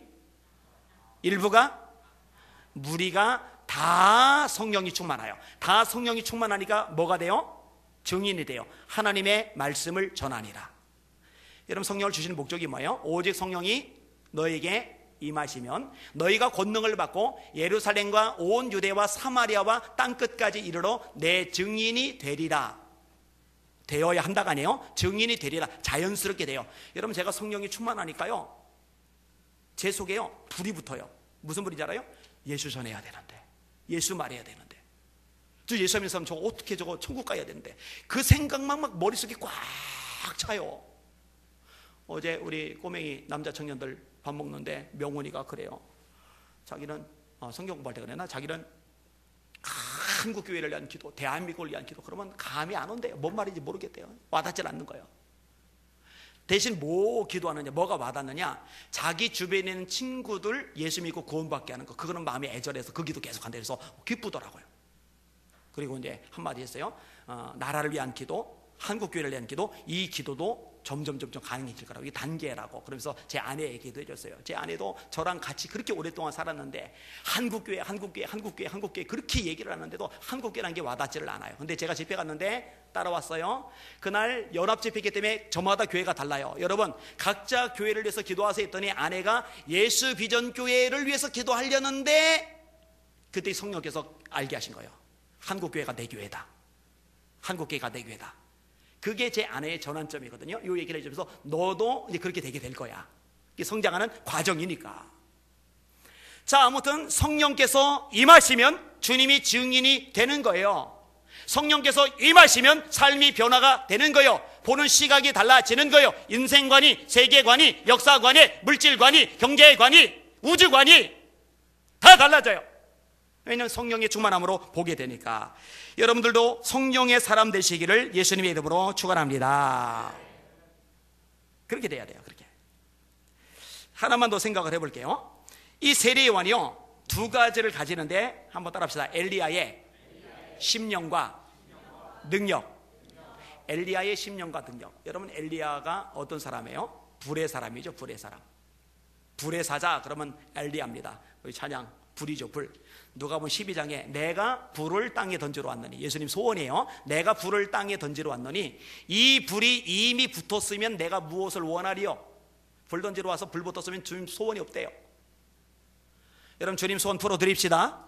일부가? 무리가 다 성령이 충만하여. 다 성령이 충만하니까 뭐가 돼요? 증인이 돼요. 하나님의 말씀을 전하니라. 여러분, 성령을 주시는 목적이 뭐예요? 오직 성령이 너에게 임하시면 너희가 권능을 받고 예루살렘과 온 유대와 사마리아와 땅끝까지 이르러 내 증인이 되리라. 되어야 한다가 아니에요. 증인이 되리라. 자연스럽게 돼요. 여러분, 제가 성령이 충만하니까요, 제 속에요 불이 붙어요. 무슨 불인지 알아요? 예수 전해야 되는데, 예수 말해야 되는데, 저 예수 믿는 사람 저거 어떻게 저거 천국 가야 되는데, 그 생각만 막 머릿속에 꽉 차요. 어제 우리 꼬맹이 남자 청년들 밥 먹는데 명훈이가 그래요. 자기는 성경 공부할 때 그랬나? 자기는 한국 교회를 위한 기도, 대한민국을 위한 기도, 그러면 감이 안 온대요. 뭔 말인지 모르겠대요. 와닿질 않는 거예요. 대신 뭐 기도하느냐, 뭐가 와닿느냐, 자기 주변에 있는 친구들 예수 믿고 구원받게 하는 거, 그거는 마음이 애절해서 그 기도 계속 한다 해서 기쁘더라고요. 그리고 이제 한마디 했어요. 나라를 위한 기도, 한국 교회를 위한 기도, 이 기도도 점점 가능해질 거라고. 이게 단계라고. 그러면서 제 아내에게 기도해 줬어요. 제 아내도 저랑 같이 그렇게 오랫동안 살았는데 한국교회 그렇게 얘기를 하는데도 한국교회라는 게 와닿지를 않아요. 근데 제가 집회 갔는데 따라왔어요. 그날 연합집회이기 때문에 저마다 교회가 달라요. 여러분, 각자 교회를 위해서 기도하세요 했더니 아내가 예수 비전 교회를 위해서 기도하려는데 그때 성령께서 알게 하신 거예요. 한국교회가 내 교회다. 한국교회가 내 교회다. 그게 제 아내의 전환점이거든요. 이 얘기를 해주면서 너도 이제 그렇게 되게 될 거야. 이게 성장하는 과정이니까. 자, 아무튼 성령께서 임하시면 주님이 증인이 되는 거예요. 성령께서 임하시면 삶이 변화가 되는 거예요. 보는 시각이 달라지는 거예요. 인생관이, 세계관이, 역사관이, 물질관이, 경제관이, 우주관이 다 달라져요. 왜냐하면 성령의 충만함으로 보게 되니까. 여러분들도 성령의 사람 되시기를 예수님의 이름으로 축원합니다. 그렇게 돼야 돼요. 그렇게. 하나만 더 생각을 해볼게요. 이 세례 요한이요, 두 가지를 가지는데 한번 따라합시다. 엘리야의 심령과 능력. 엘리야의 심령과 능력. 여러분, 엘리야가 어떤 사람이에요? 불의 사람이죠. 불의 사람. 불의 사자 그러면 엘리야입니다. 우리 찬양 불이죠. 불. 누가복음 12장에 내가 불을 땅에 던지러 왔느니, 예수님 소원이에요. 내가 불을 땅에 던지러 왔느니 이 불이 이미 붙었으면 내가 무엇을 원하리요? 불 던지러 와서 불 붙었으면 주님 소원이 없대요. 여러분, 주님 소원 풀어드립시다.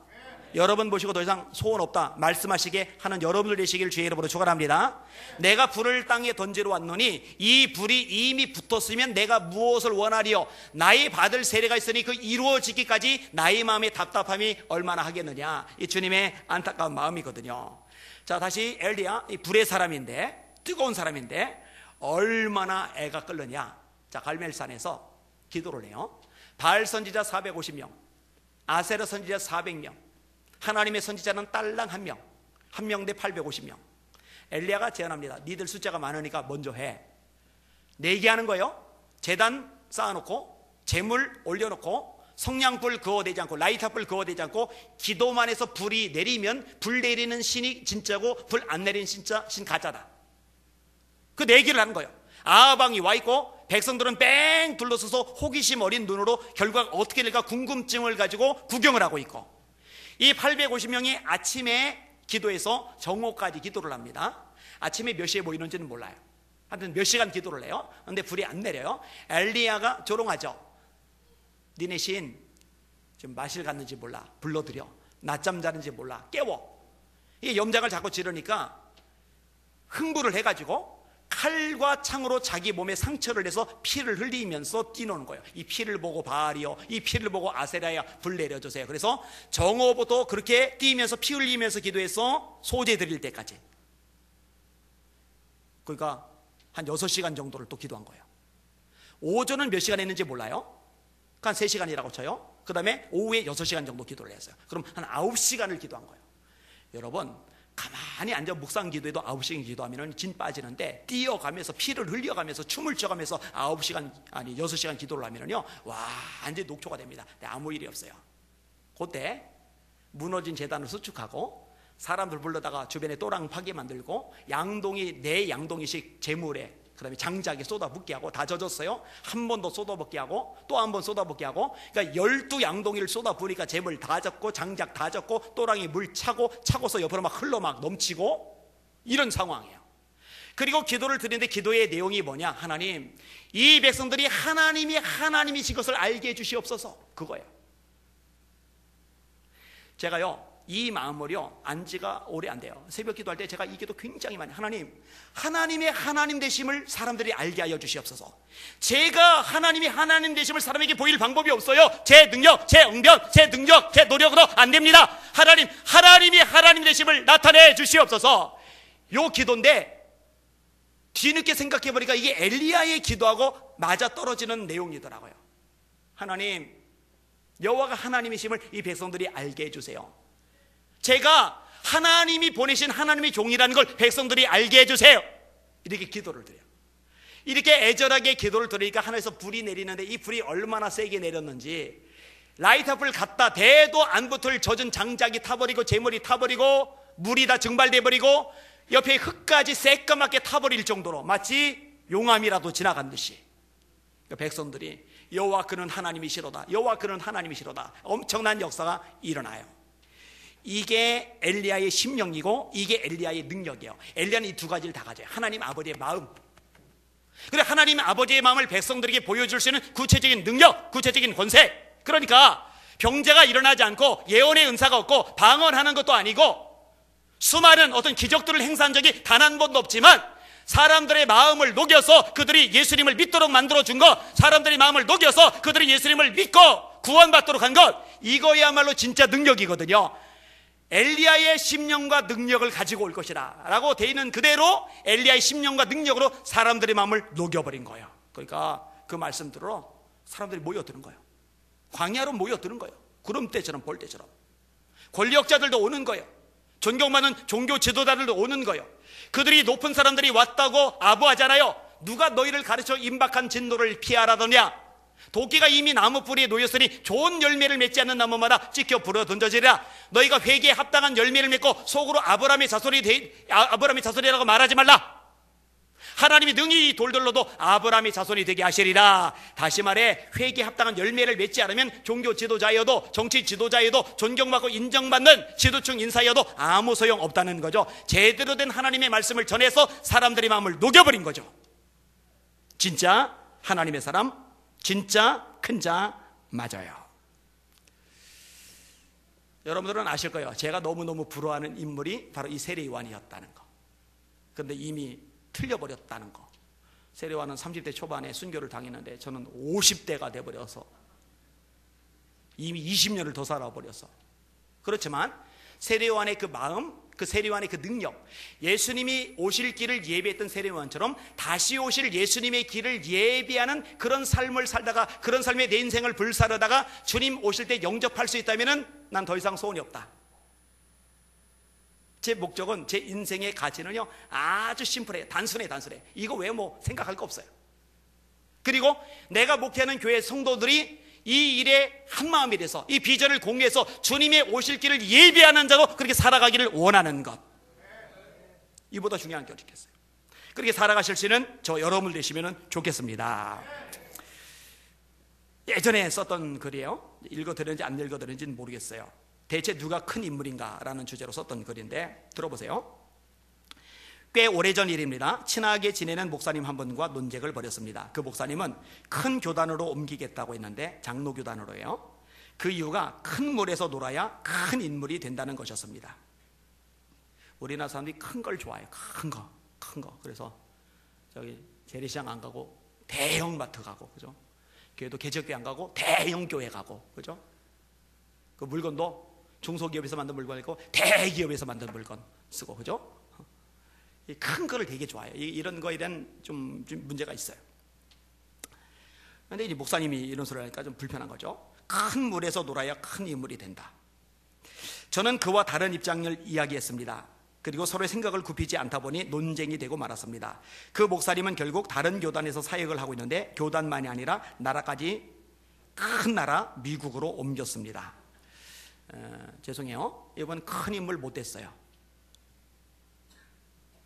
여러분 보시고 더 이상 소원 없다 말씀하시게 하는 여러분들 되시길 주의 이름으로 축원합니다. 내가 불을 땅에 던지러 왔노니 이 불이 이미 붙었으면 내가 무엇을 원하리요? 나의 받을 세례가 있으니 그 이루어지기까지 나의 마음의 답답함이 얼마나 하겠느냐. 이 주님의 안타까운 마음이거든요. 자, 다시 엘리야, 이 불의 사람인데, 뜨거운 사람인데 얼마나 애가 끓느냐. 자, 갈멜산에서 기도를 해요. 바알 선지자 450명, 아세라 선지자 400명, 하나님의 선지자는 딸랑 1명, 1명 대 850명. 엘리야가 제안합니다. 니들 숫자가 많으니까 먼저 해. 내게 하는 거예요. 제단 쌓아놓고 재물 올려놓고 성냥불 그어대지 않고 라이터불 그어대지 않고 기도만 해서 불이 내리면 불 내리는 신이 진짜고 불 안 내리는 신 가짜다. 그 내기를 하는 거예요. 아합왕이 와 있고 백성들은 뺑 둘러서서 호기심 어린 눈으로 결과가 어떻게 될까 궁금증을 가지고 구경을 하고 있고, 이 850명이 아침에 기도해서 정오까지 기도를 합니다. 아침에 몇 시에 모이는지는 몰라요. 하여튼 몇 시간 기도를 해요. 그런데 불이 안 내려요. 엘리야가 조롱하죠. 니네 신 지금 마실 갔는지 몰라, 불러들여. 낮잠 자는지 몰라, 깨워. 이 염장을 자꾸 지르니까 흥분을 해가지고 칼과 창으로 자기 몸에 상처를 내서 피를 흘리면서 뛰노는 거예요. 이 피를 보고 바알이요, 이 피를 보고 아세라야, 불 내려주세요. 그래서 정오부터 그렇게 뛰면서 피 흘리면서 기도해서 소재 드릴 때까지. 그러니까 한 6시간 정도를 또 기도한 거예요. 오전은 몇 시간 했는지 몰라요. 한 3시간이라고 쳐요. 그 다음에 오후에 6시간 정도 기도를 했어요. 그럼 한 9시간을 기도한 거예요. 여러분, 가만히 앉아 묵상 기도해도 9시간 기도하면 진 빠지는데, 뛰어가면서 피를 흘려가면서 춤을 춰가면서 6시간 기도를 하면요, 완전히 녹초가 됩니다. 근데 아무 일이 없어요. 그때 무너진 제단을 수축하고 사람들 불러다가 주변에 또랑파게 만들고 양동이 4양동이씩 재물에, 그 다음에 장작에 쏟아붓게 하고, 다 젖었어요. 한 번 더 쏟아붓게 하고 또 한 번 쏟아붓게 하고, 그러니까 12양동이를 쏟아부으니까 재물 다 젖고 장작 다 젖고 또랑이 물 차고서 옆으로 막 흘러 막 넘치고, 이런 상황이에요. 그리고 기도를 드리는데 기도의 내용이 뭐냐? 하나님, 이 백성들이 하나님이 하나님이신 것을 알게 해주시옵소서. 그거예요. 제가요, 이 마음을요, 안지가 오래 안 돼요. 새벽 기도할 때 제가 이 기도 굉장히 많이, 하나님, 하나님의 하나님 되심을 사람들이 알게 하여 주시옵소서. 제가 하나님이 하나님 되심을 사람에게 보일 방법이 없어요. 제 능력, 제 응변, 제 능력, 제 노력으로 안 됩니다. 하나님, 하나님이 하나님 되심을 나타내 주시옵소서. 요 기도인데 뒤늦게 생각해 보니까 이게 엘리야의 기도하고 맞아 떨어지는 내용이더라고요. 하나님, 여호와가 하나님이심을 이 백성들이 알게 해주세요. 제가 하나님이 보내신 하나님의 종이라는 걸 백성들이 알게 해주세요. 이렇게 기도를 드려요. 이렇게 애절하게 기도를 드리니까 하늘에서 불이 내리는데, 이 불이 얼마나 세게 내렸는지, 라이터불 갖다 대도 안 붙을 젖은 장작이 타버리고 재물이 타버리고 물이 다 증발돼 버리고 옆에 흙까지 새까맣게 타버릴 정도로 마치 용암이라도 지나간 듯이 백성들이 여호와 그는 하나님이시로다, 여호와 그는 하나님이시로다, 엄청난 역사가 일어나요. 이게 엘리야의 심령이고 이게 엘리야의 능력이에요. 엘리야는 이 두 가지를 다 가져요. 하나님 아버지의 마음, 그래 하나님 아버지의 마음을 백성들에게 보여줄 수 있는 구체적인 능력, 구체적인 권세. 그러니까 병자가 일어나지 않고 예언의 은사가 없고 방언하는 것도 아니고 수많은 어떤 기적들을 행사한 적이 단 한 번도 없지만 사람들의 마음을 녹여서 그들이 예수님을 믿도록 만들어준 것, 사람들의 마음을 녹여서 그들이 예수님을 믿고 구원받도록 한 것, 이거야말로 진짜 능력이거든요. 엘리야의 심령과 능력을 가지고 올 것이다 라고 돼 있는 그대로 엘리야의 심령과 능력으로 사람들의 마음을 녹여버린 거예요. 그러니까 그 말씀 들으러 사람들이 모여드는 거예요. 광야로 모여드는 거예요. 구름대처럼 볼때처럼. 권력자들도 오는 거예요. 존경받는 종교 지도자들도 오는 거예요. 그들이 높은 사람들이 왔다고 아부하잖아요. 누가 너희를 가르쳐 임박한 진노를 피하라더냐. 도끼가 이미 나무 뿌리에 놓였으니 좋은 열매를 맺지 않는 나무마다 찢겨 불어 던져지리라. 너희가 회개에 합당한 열매를 맺고 속으로 아브라함의 자손이라고 말하지 말라. 하나님이 능히 이 돌들로도 아브라함의 자손이 되게 하시리라. 다시 말해 회개에 합당한 열매를 맺지 않으면 종교 지도자여도 정치 지도자여도 존경받고 인정받는 지도층 인사여도 아무 소용 없다는 거죠. 제대로 된 하나님의 말씀을 전해서 사람들의 마음을 녹여버린 거죠. 진짜 하나님의 사람, 진짜 큰 자 맞아요. 여러분들은 아실 거예요. 제가 너무너무 부러워하는 인물이 바로 이 세례요한이었다는 거. 그런데 이미 틀려버렸다는 거. 세례요한은 30대 초반에 순교를 당했는데 저는 50대가 돼버려서 이미 20년을 더 살아버려서. 그렇지만 세례요한의 그 마음, 그 세례요한의 그 능력, 예수님이 오실 길을 예비했던 세례요한처럼 다시 오실 예수님의 길을 예비하는 그런 삶을 살다가, 그런 삶에 내 인생을 불사르다가 주님 오실 때 영접할 수 있다면 난 더 이상 소원이 없다. 제 목적은, 제 인생의 가치는요 아주 심플해요. 단순해. 이거 외에 뭐 생각할 거 없어요. 그리고 내가 목회하는 교회 성도들이 이 일에 한마음이 돼서 이 비전을 공유해서 주님의 오실 길을 예비하는 자로 그렇게 살아가기를 원하는 것, 이보다 중요한 게 어디 있겠어요. 그렇게 살아가실 수 있는 저 여러분 되시면 좋겠습니다. 예전에 썼던 글이에요. 읽어드렸는지 안 읽어드렸는지는 모르겠어요. 대체 누가 큰 인물인가 라는 주제로 썼던 글인데 들어보세요. 꽤 오래전 일입니다. 친하게 지내는 목사님 한 분과 논쟁을 벌였습니다. 그 목사님은 큰 교단으로 옮기겠다고 했는데 장로교단으로요. 그 이유가 큰 물에서 놀아야 큰 인물이 된다는 것이었습니다. 우리나라 사람들이 큰 걸 좋아해요. 큰 거. 그래서 저기 재래시장 안 가고 대형 마트 가고, 그죠? 교회도 개척교회 안 가고 대형 교회 가고, 그죠? 그 물건도 중소기업에서 만든 물건이고 대기업에서 만든 물건 쓰고, 그죠? 큰 거를 되게 좋아해요. 이런 거에 대한 좀 문제가 있어요. 그런데 이제 목사님이 이런 소리를 하니까 좀 불편한 거죠. 큰 물에서 놀아야 큰 인물이 된다. 저는 그와 다른 입장을 이야기했습니다. 그리고 서로의 생각을 굽히지 않다 보니 논쟁이 되고 말았습니다. 그 목사님은 결국 다른 교단에서 사역을 하고 있는데 교단만이 아니라 나라까지, 큰 나라 미국으로 옮겼습니다. 죄송해요. 이번 큰 인물 못 됐어요.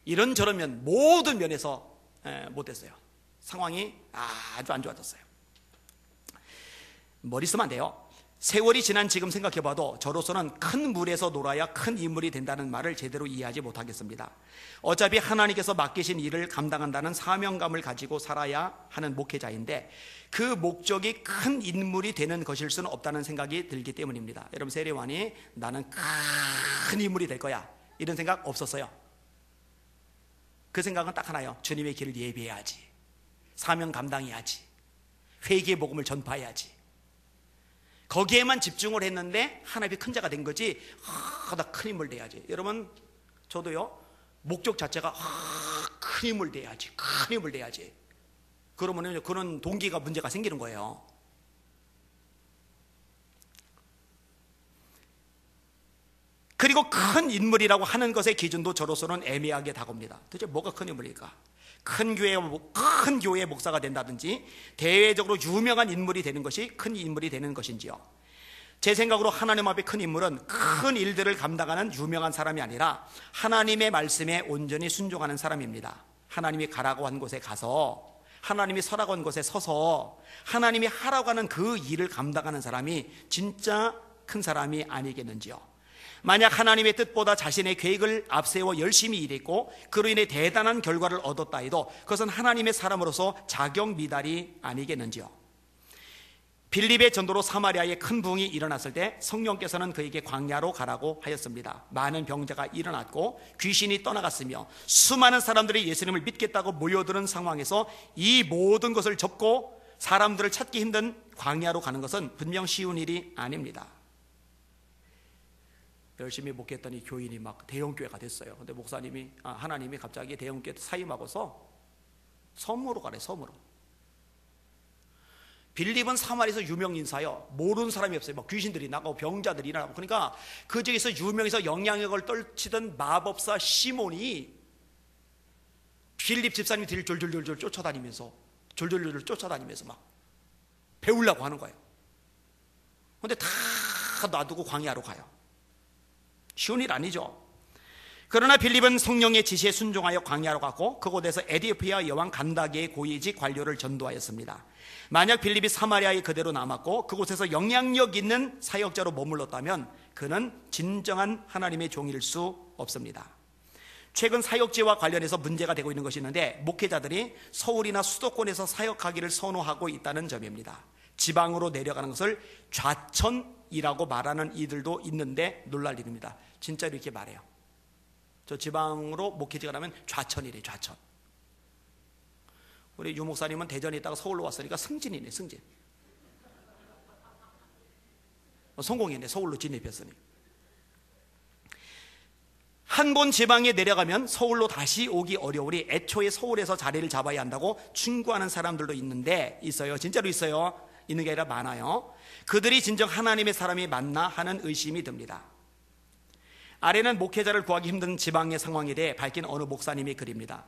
이런저런 모든 면에서 못 됐어요. 상황이 아주 안 좋아졌어요. 머리 쓰면 안 돼요. 세월이 지난 지금 생각해봐도 저로서는 큰 물에서 놀아야 큰 인물이 된다는 말을 제대로 이해하지 못하겠습니다. 어차피 하나님께서 맡기신 일을 감당한다는 사명감을 가지고 살아야 하는 목회자인데 그 목적이 큰 인물이 되는 것일 수는 없다는 생각이 들기 때문입니다. 여러분, 세례요한이 나는 큰 인물이 될 거야 이런 생각 없었어요. 그 생각은 딱 하나요. 주님의 길을 예비해야지, 사명 감당해야지, 회개의 복음을 전파해야지. 거기에만 집중을 했는데 하나님이 큰 자가 된 거지. 나 큰 인물 돼야지. 여러분, 저도요, 목적 자체가 큰 인물 돼야지, 큰 인물 돼야지. 그러면 그런 동기가 문제가 생기는 거예요. 그리고 큰 인물이라고 하는 것의 기준도 저로서는 애매하게 다가옵니다. 도대체 뭐가 큰 인물일까? 큰 교회의 목사가 된다든지 대외적으로 유명한 인물이 되는 것이 큰 인물이 되는 것인지요? 제 생각으로 하나님 앞에 큰 인물은 큰 일들을 감당하는 유명한 사람이 아니라 하나님의 말씀에 온전히 순종하는 사람입니다. 하나님이 가라고 한 곳에 가서, 하나님이 서라고 한 곳에 서서 하나님이 하라고 하는 그 일을 감당하는 사람이 진짜 큰 사람이 아니겠는지요? 만약 하나님의 뜻보다 자신의 계획을 앞세워 열심히 일했고 그로 인해 대단한 결과를 얻었다 해도 그것은 하나님의 사람으로서 자격 미달이 아니겠는지요? 빌립의 전도로 사마리아에 큰 부흥이 일어났을 때 성령께서는 그에게 광야로 가라고 하였습니다. 많은 병자가 일어났고 귀신이 떠나갔으며 수많은 사람들이 예수님을 믿겠다고 모여드는 상황에서 이 모든 것을 접고 사람들을 찾기 힘든 광야로 가는 것은 분명 쉬운 일이 아닙니다. 열심히 목회했더니 교인이 막 대형교회가 됐어요. 근데 목사님이, 하나님이 갑자기 대형교회 사임하고서 섬으로 가래, 섬으로. 빌립은 사마리아에서 유명 인사요. 모르는 사람이 없어요. 막 귀신들이 나가고 병자들이 일어나고. 그러니까 그 지역에서 유명해서 영향력을 떨치던 마법사 시몬이 빌립 집사님이 뒤를 졸졸졸 쫓아다니면서 막 배우려고 하는 거예요. 근데 다 놔두고 광야로 가요. 쉬운 일 아니죠. 그러나 빌립은 성령의 지시에 순종하여 광야로 갔고 그곳에서 에티오피아 여왕 간다게의 고위직 관료를 전도하였습니다. 만약 빌립이 사마리아에 그대로 남았고 그곳에서 영향력 있는 사역자로 머물렀다면 그는 진정한 하나님의 종일 수 없습니다. 최근 사역지와 관련해서 문제가 되고 있는 것이 있는데 목회자들이 서울이나 수도권에서 사역하기를 선호하고 있다는 점입니다. 지방으로 내려가는 것을 좌천이라고 말하는 이들도 있는데 놀랄 일입니다. 진짜 이렇게 말해요. 저 지방으로 목회지가 나면 좌천이래, 좌천. 우리 유 목사님은 대전에 있다가 서울로 왔으니까 승진이네, 승진. 성공이네, 서울로 진입했으니. 한 번 지방에 내려가면 서울로 다시 오기 어려우니 애초에 서울에서 자리를 잡아야 한다고 충고하는 사람들도 있어요. 진짜로 있어요. 있는 게 아니라 많아요. 그들이 진정 하나님의 사람이 맞나 하는 의심이 듭니다. 아래는 목회자를 구하기 힘든 지방의 상황에 대해 밝힌 어느 목사님의 글입니다.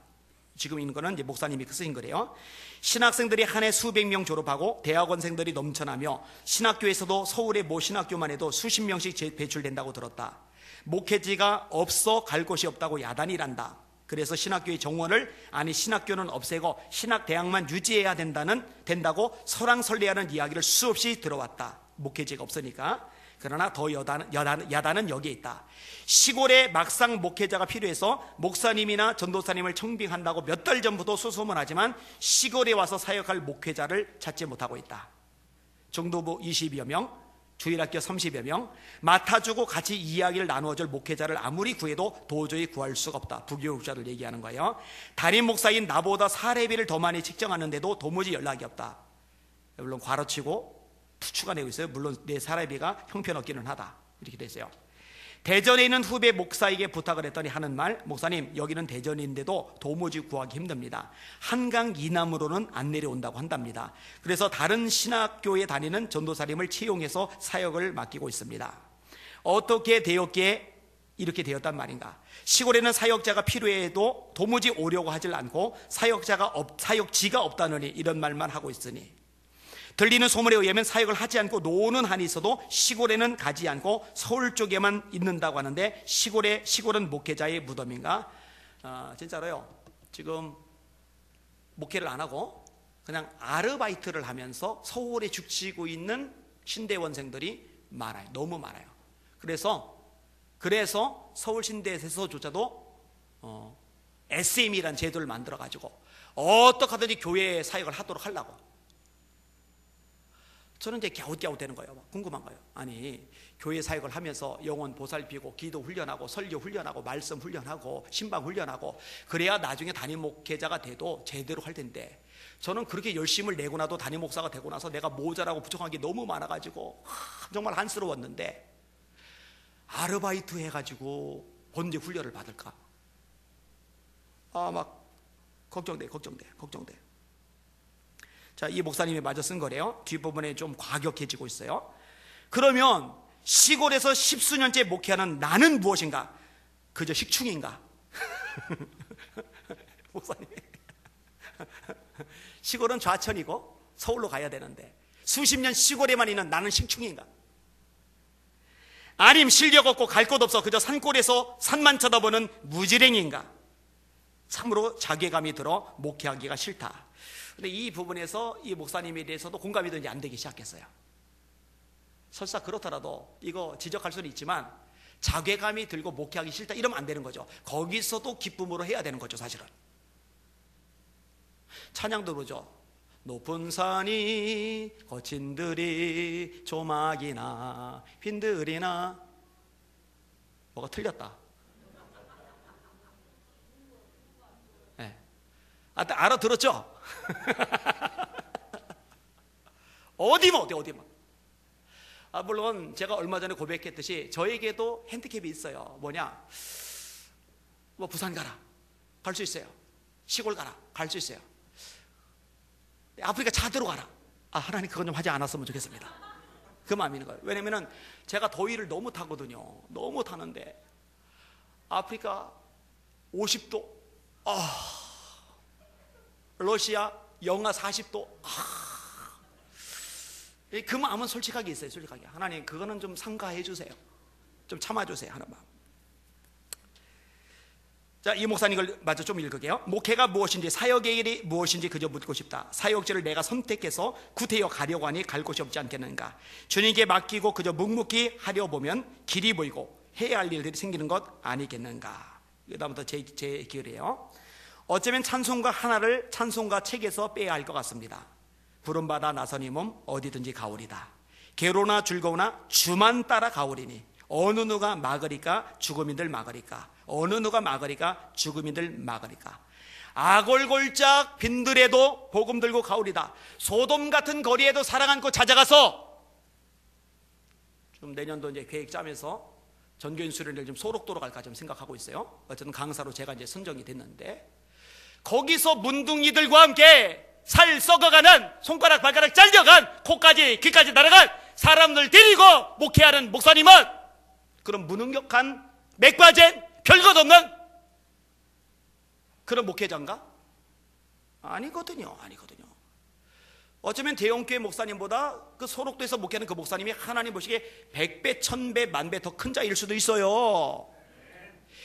지금 있는 거는 이제 목사님이 쓰신 거래요. 신학생들이 한 해 수백 명 졸업하고 대학원생들이 넘쳐나며 신학교에서도 서울의 모 신학교만 해도 수십 명씩 배출된다고 들었다. 목회지가 없어 갈 곳이 없다고 야단이란다. 그래서 신학교의 정원을 신학교는 없애고 신학대학만 유지해야 된다고 설왕설래하는 이야기를 수없이 들어왔다. 목회지가 없으니까. 그러나 더 야단은 여기에 있다. 시골에 막상 목회자가 필요해서 목사님이나 전도사님을 청빙한다고 몇 달 전부터 수소문하지만 시골에 와서 사역할 목회자를 찾지 못하고 있다. 정도부 20여 명, 주일학교 30여 명, 맡아주고 같이 이야기를 나누어줄 목회자를 아무리 구해도 도저히 구할 수가 없다. 부교육자들 얘기하는 거예요. 담임 목사인 나보다 사례비를 더 많이 책정하는데도 도무지 연락이 없다. 물론 괄호치고 추가 내고 있어요. 물론 내 사례비가 형편없기는 하다. 이렇게 돼 있어요. 대전에 있는 후배 목사에게 부탁을 했더니 하는 말, 목사님 여기는 대전인데도 도무지 구하기 힘듭니다. 한강 이남으로는 안 내려온다고 한답니다. 그래서 다른 신학교에 다니는 전도사님을 채용해서 사역을 맡기고 있습니다. 어떻게 되었기에 이렇게 되었단 말인가? 시골에는 사역자가 필요해도 도무지 오려고 하질 않고 사역지가 없다느니 이런 말만 하고 있으니, 들리는 소문에 의하면 사역을 하지 않고 노는 한이 있어도 시골에는 가지 않고 서울 쪽에만 있는다고 하는데 시골은 목회자의 무덤인가? 진짜로요. 지금 목회를 안 하고 그냥 아르바이트를 하면서 서울에 죽치고 있는 신대원생들이 많아요. 너무 많아요. 그래서 서울 신대에서조차도 SM이라는 제도를 만들어 가지고 어떻게 하든지 교회 사역을 하도록 하려고. 저는 이제 갸웃갸웃 되는 거예요. 궁금한 거예요. 아니, 교회 사역을 하면서 영혼 보살피고 기도 훈련하고 설교 훈련하고 말씀 훈련하고 신방 훈련하고 그래야 나중에 담임 목회자가 돼도 제대로 할 텐데, 저는 그렇게 열심을 내고 나도 담임 목사가 되고 나서 내가 모자라고 부족한 게 너무 많아가지고 정말 안쓰러웠는데, 아르바이트 해가지고 본디 훈련을 받을까? 막 걱정돼. 자, 이 목사님이 마저 쓴 거래요. 뒷부분에 좀 과격해지고 있어요. 그러면 시골에서 십수년째 목회하는 나는 무엇인가? 그저 식충인가? 목사님, 시골은 좌천이고 서울로 가야 되는데 수십 년 시골에만 있는 나는 식충인가? 아님 실력 없고 갈 곳 없어 그저 산골에서 산만 쳐다보는 무지랭이인가? 참으로 자괴감이 들어 목회하기가 싫다. 근데 이 부분에서 이 목사님에 대해서도 공감이 든지 안 되기 시작했어요. 설사 그렇더라도 이거 지적할 수는 있지만 자괴감이 들고 목회하기 싫다 이러면 안 되는 거죠. 거기서도 기쁨으로 해야 되는 거죠. 사실은 찬양도 그러죠. 높은 산이 거친 들이 조막이나 빈들이나. 뭐가 틀렸다. 네. 알아들었죠? 어디만. 물론 제가 얼마 전에 고백했듯이 저에게도 핸디캡이 있어요. 뭐냐? 부산 가라. 갈 수 있어요. 시골 가라. 갈 수 있어요. 아프리카 차대로 가라. 하나님 그건 좀 하지 않았으면 좋겠습니다. 그 마음이 있는 거예요. 왜냐면은 제가 더위를 너무 타거든요. 너무 타는데 아프리카 50도, 러시아 영하 40도. 그 마음은 솔직하게 있어요. 솔직하게. 하나님 그거는 좀 삼가해 주세요. 좀 참아주세요 하는 마음. 자, 이 목사님 걸 마저 좀 읽을게요. 목회가 무엇인지 사역의 일이 무엇인지 그저 묻고 싶다. 사역지를 내가 선택해서 구태여 가려고 하니 갈 곳이 없지 않겠는가. 주님께 맡기고 그저 묵묵히 하려 보면 길이 보이고 해야 할 일들이 생기는 것 아니겠는가. 그 다음부터 제 글이에요. 어쩌면 찬송가 책에서 빼야 할 것 같습니다. 부름받아 나선 이 몸 어디든지 가오리다. 괴로나 즐거우나 주만 따라 가오리니 어느 누가 막으리까 죽음인들 막으리까. 어느 누가 막으리까 죽음인들 막으리까. 아골골짝 빈들에도 복음 들고 가오리다. 소돔 같은 거리에도 사랑 안고 찾아가서 좀 내년도 이제 계획 짜면서 전교인 수련회를 좀 소록도로 갈까 좀 생각하고 있어요. 어쨌든 강사로 제가 이제 선정이 됐는데, 거기서 문둥이들과 함께 살 썩어가는, 손가락 발가락 잘려간, 코까지 귀까지 날아간 사람들 데리고 목회하는 목사님은 그런 무능력한 맥빠진 별것 없는 그런 목회자인가? 아니거든요. 어쩌면 대형교회 목사님보다 그 소록도에서 목회하는 그 목사님이 하나님 보시기에 100배, 1000배, 10,000배 더 큰 자일 수도 있어요.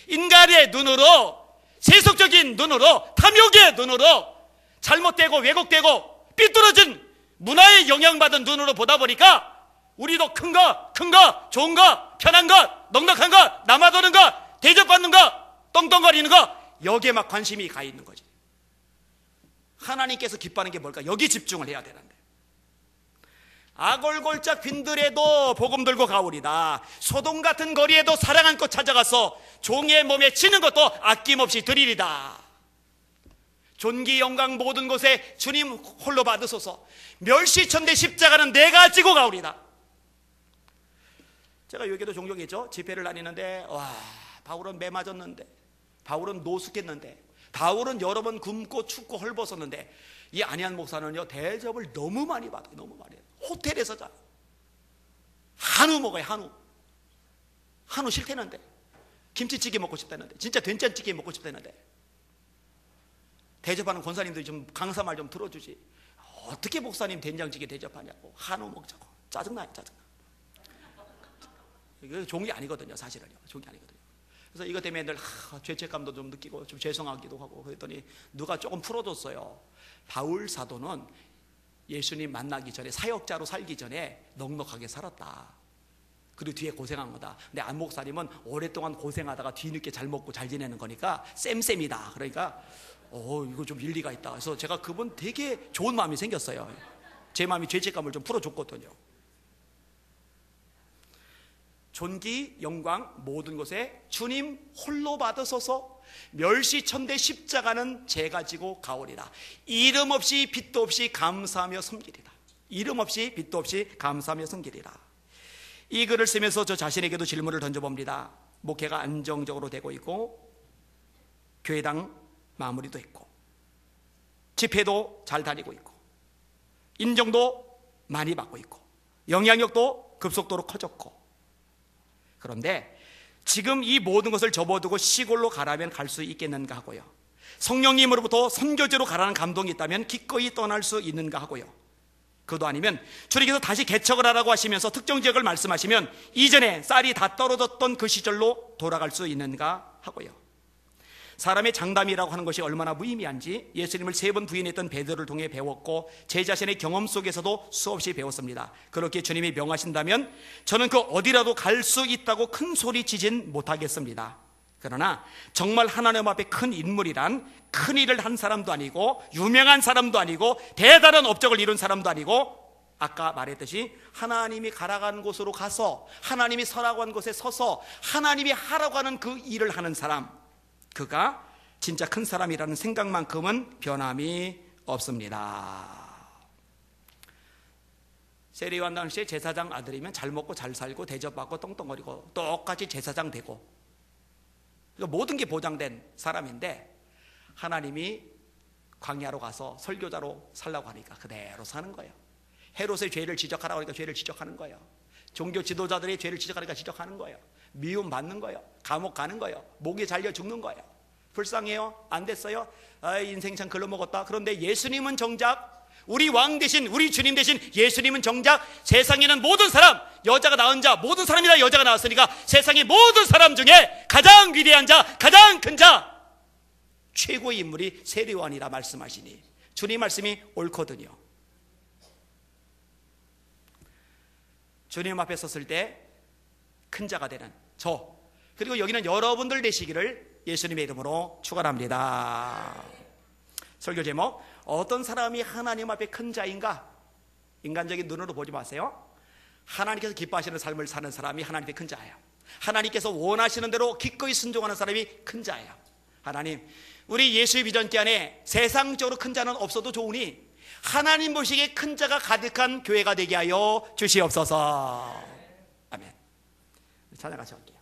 인간의 눈으로, 세속적인 눈으로, 탐욕의 눈으로, 잘못되고 왜곡되고 삐뚤어진 문화에 영향받은 눈으로 보다 보니까 우리도 큰 거, 좋은 거, 편한 거, 넉넉한 거, 남아도는 거, 대접받는 거, 떵떵거리는 거, 여기에 막 관심이 가 있는 거지. 하나님께서 기뻐하는 게 뭘까? 여기 집중을 해야 되는데. 아골골짝 빈들에도 복음 들고 가오리다. 소돔 같은 거리에도 사랑 안고 찾아가서 종의 몸에 치는 것도 아낌없이 드리리다. 존귀 영광 모든 곳에 주님 홀로 받으소서. 멸시천대 십자가는 내가 지고 가오리다. 제가 여기도 종종 있죠. 집회를 다니는데, 와, 바울은 매 맞았는데, 바울은 노숙했는데, 바울은 여러 번 굶고 춥고 헐벗었는데, 이 안희한 목사는요, 대접을 너무 많이 받아요. 너무 많이 해요. 호텔에서 자요. 한우 먹어요. 한우 싫다는데, 김치찌개 먹고 싶다는데, 진짜 된장찌개 먹고 싶다는데, 대접하는 권사님들이 좀 강사 말 좀 들어주지. 어떻게 목사님 된장찌개 대접하냐고, 한우 먹자고. 짜증나요. 이거 좋은 게 아니거든요. 사실은요. 좋은 게 아니거든요. 그래서 이것 때문에 늘 죄책감도 좀 느끼고 좀 죄송하기도 하고, 그랬더니 누가 조금 풀어줬어요. 바울 사도는 예수님 만나기 전에, 사역자로 살기 전에 넉넉하게 살았다. 그리고 뒤에 고생한 거다. 근데 안 목사님은 오랫동안 고생하다가 뒤늦게 잘 먹고 잘 지내는 거니까 쌤쌤이다. 그러니까 이거 좀 일리가 있다. 그래서 제가 그분 되게 좋은 마음이 생겼어요. 제 마음이 죄책감을 좀 풀어줬거든요. 존귀 영광 모든 곳에 주님 홀로 받으소서. 멸시천대 십자가는 제가 지고 가오리라. 이름 없이 빚도 없이 감사하며 섬기리라. 이름 없이 빚도 없이 감사하며 섬기리라. 이 글을 쓰면서 저 자신에게도 질문을 던져봅니다. 목회가 안정적으로 되고 있고, 교회당 마무리도 했고, 집회도 잘 다니고 있고, 인정도 많이 받고 있고, 영향력도 급속도로 커졌고, 그런데 지금 이 모든 것을 접어두고 시골로 가라면 갈 수 있겠는가 하고요. 성령님으로부터 선교지로 가라는 감동이 있다면 기꺼이 떠날 수 있는가 하고요. 그도 아니면 주님께서 다시 개척을 하라고 하시면서 특정 지역을 말씀하시면 이전에 쌀이 다 떨어졌던 그 시절로 돌아갈 수 있는가 하고요. 사람의 장담이라고 하는 것이 얼마나 무의미한지 예수님을 3번 부인했던 베드로를 통해 배웠고, 제 자신의 경험 속에서도 수없이 배웠습니다. 그렇게 주님이 명하신다면 저는 그 어디라도 갈 수 있다고 큰 소리 치진 못하겠습니다. 그러나 정말 하나님 앞에 큰 인물이란 큰 일을 한 사람도 아니고, 유명한 사람도 아니고, 대단한 업적을 이룬 사람도 아니고, 아까 말했듯이 하나님이 가라고 곳으로 가서, 하나님이 서라고 한 곳에 서서 하나님이 하라고 하는 그 일을 하는 사람, 그가 진짜 큰 사람이라는 생각만큼은 변함이 없습니다. 세례요한 당시에 제사장 아들이면 잘 먹고 잘 살고 대접받고 떵떵거리고 똑같이 제사장 되고 모든 게 보장된 사람인데, 하나님이 광야로 가서 설교자로 살라고 하니까 그대로 사는 거예요. 헤롯의 죄를 지적하라고 하니까 죄를 지적하는 거예요. 종교 지도자들의 죄를 지적하니까 지적하는 거예요. 미움 받는 거예요. 감옥 가는 거예요. 목이 잘려 죽는 거예요. 불쌍해요? 안 됐어요? 인생 참 글러먹었다. 그런데 예수님은 정작, 우리 왕 대신, 우리 주님 대신 예수님은 정작 세상에는 모든 사람, 여자가 낳은 자, 모든 사람이 다 여자가 낳았으니까 세상의 모든 사람 중에 가장 위대한 자, 가장 큰 자, 최고의 인물이 세례요한이라 말씀하시니 주님 말씀이 옳거든요. 주님 앞에 섰을 때 큰 자가 되는 저, 그리고 여기는 여러분들 되시기를 예수님의 이름으로 축원합니다. 설교 제목, 어떤 사람이 하나님 앞에 큰 자인가? 인간적인 눈으로 보지 마세요. 하나님께서 기뻐하시는 삶을 사는 사람이 하나님 앞에 큰 자예요. 하나님께서 원하시는 대로 기꺼이 순종하는 사람이 큰 자예요. 하나님, 우리 예수의 비전기 안에 세상적으로 큰 자는 없어도 좋으니 하나님 보시기에 큰 자가 가득한 교회가 되게 하여 주시옵소서. 아멘. 찬양 같이 할게요.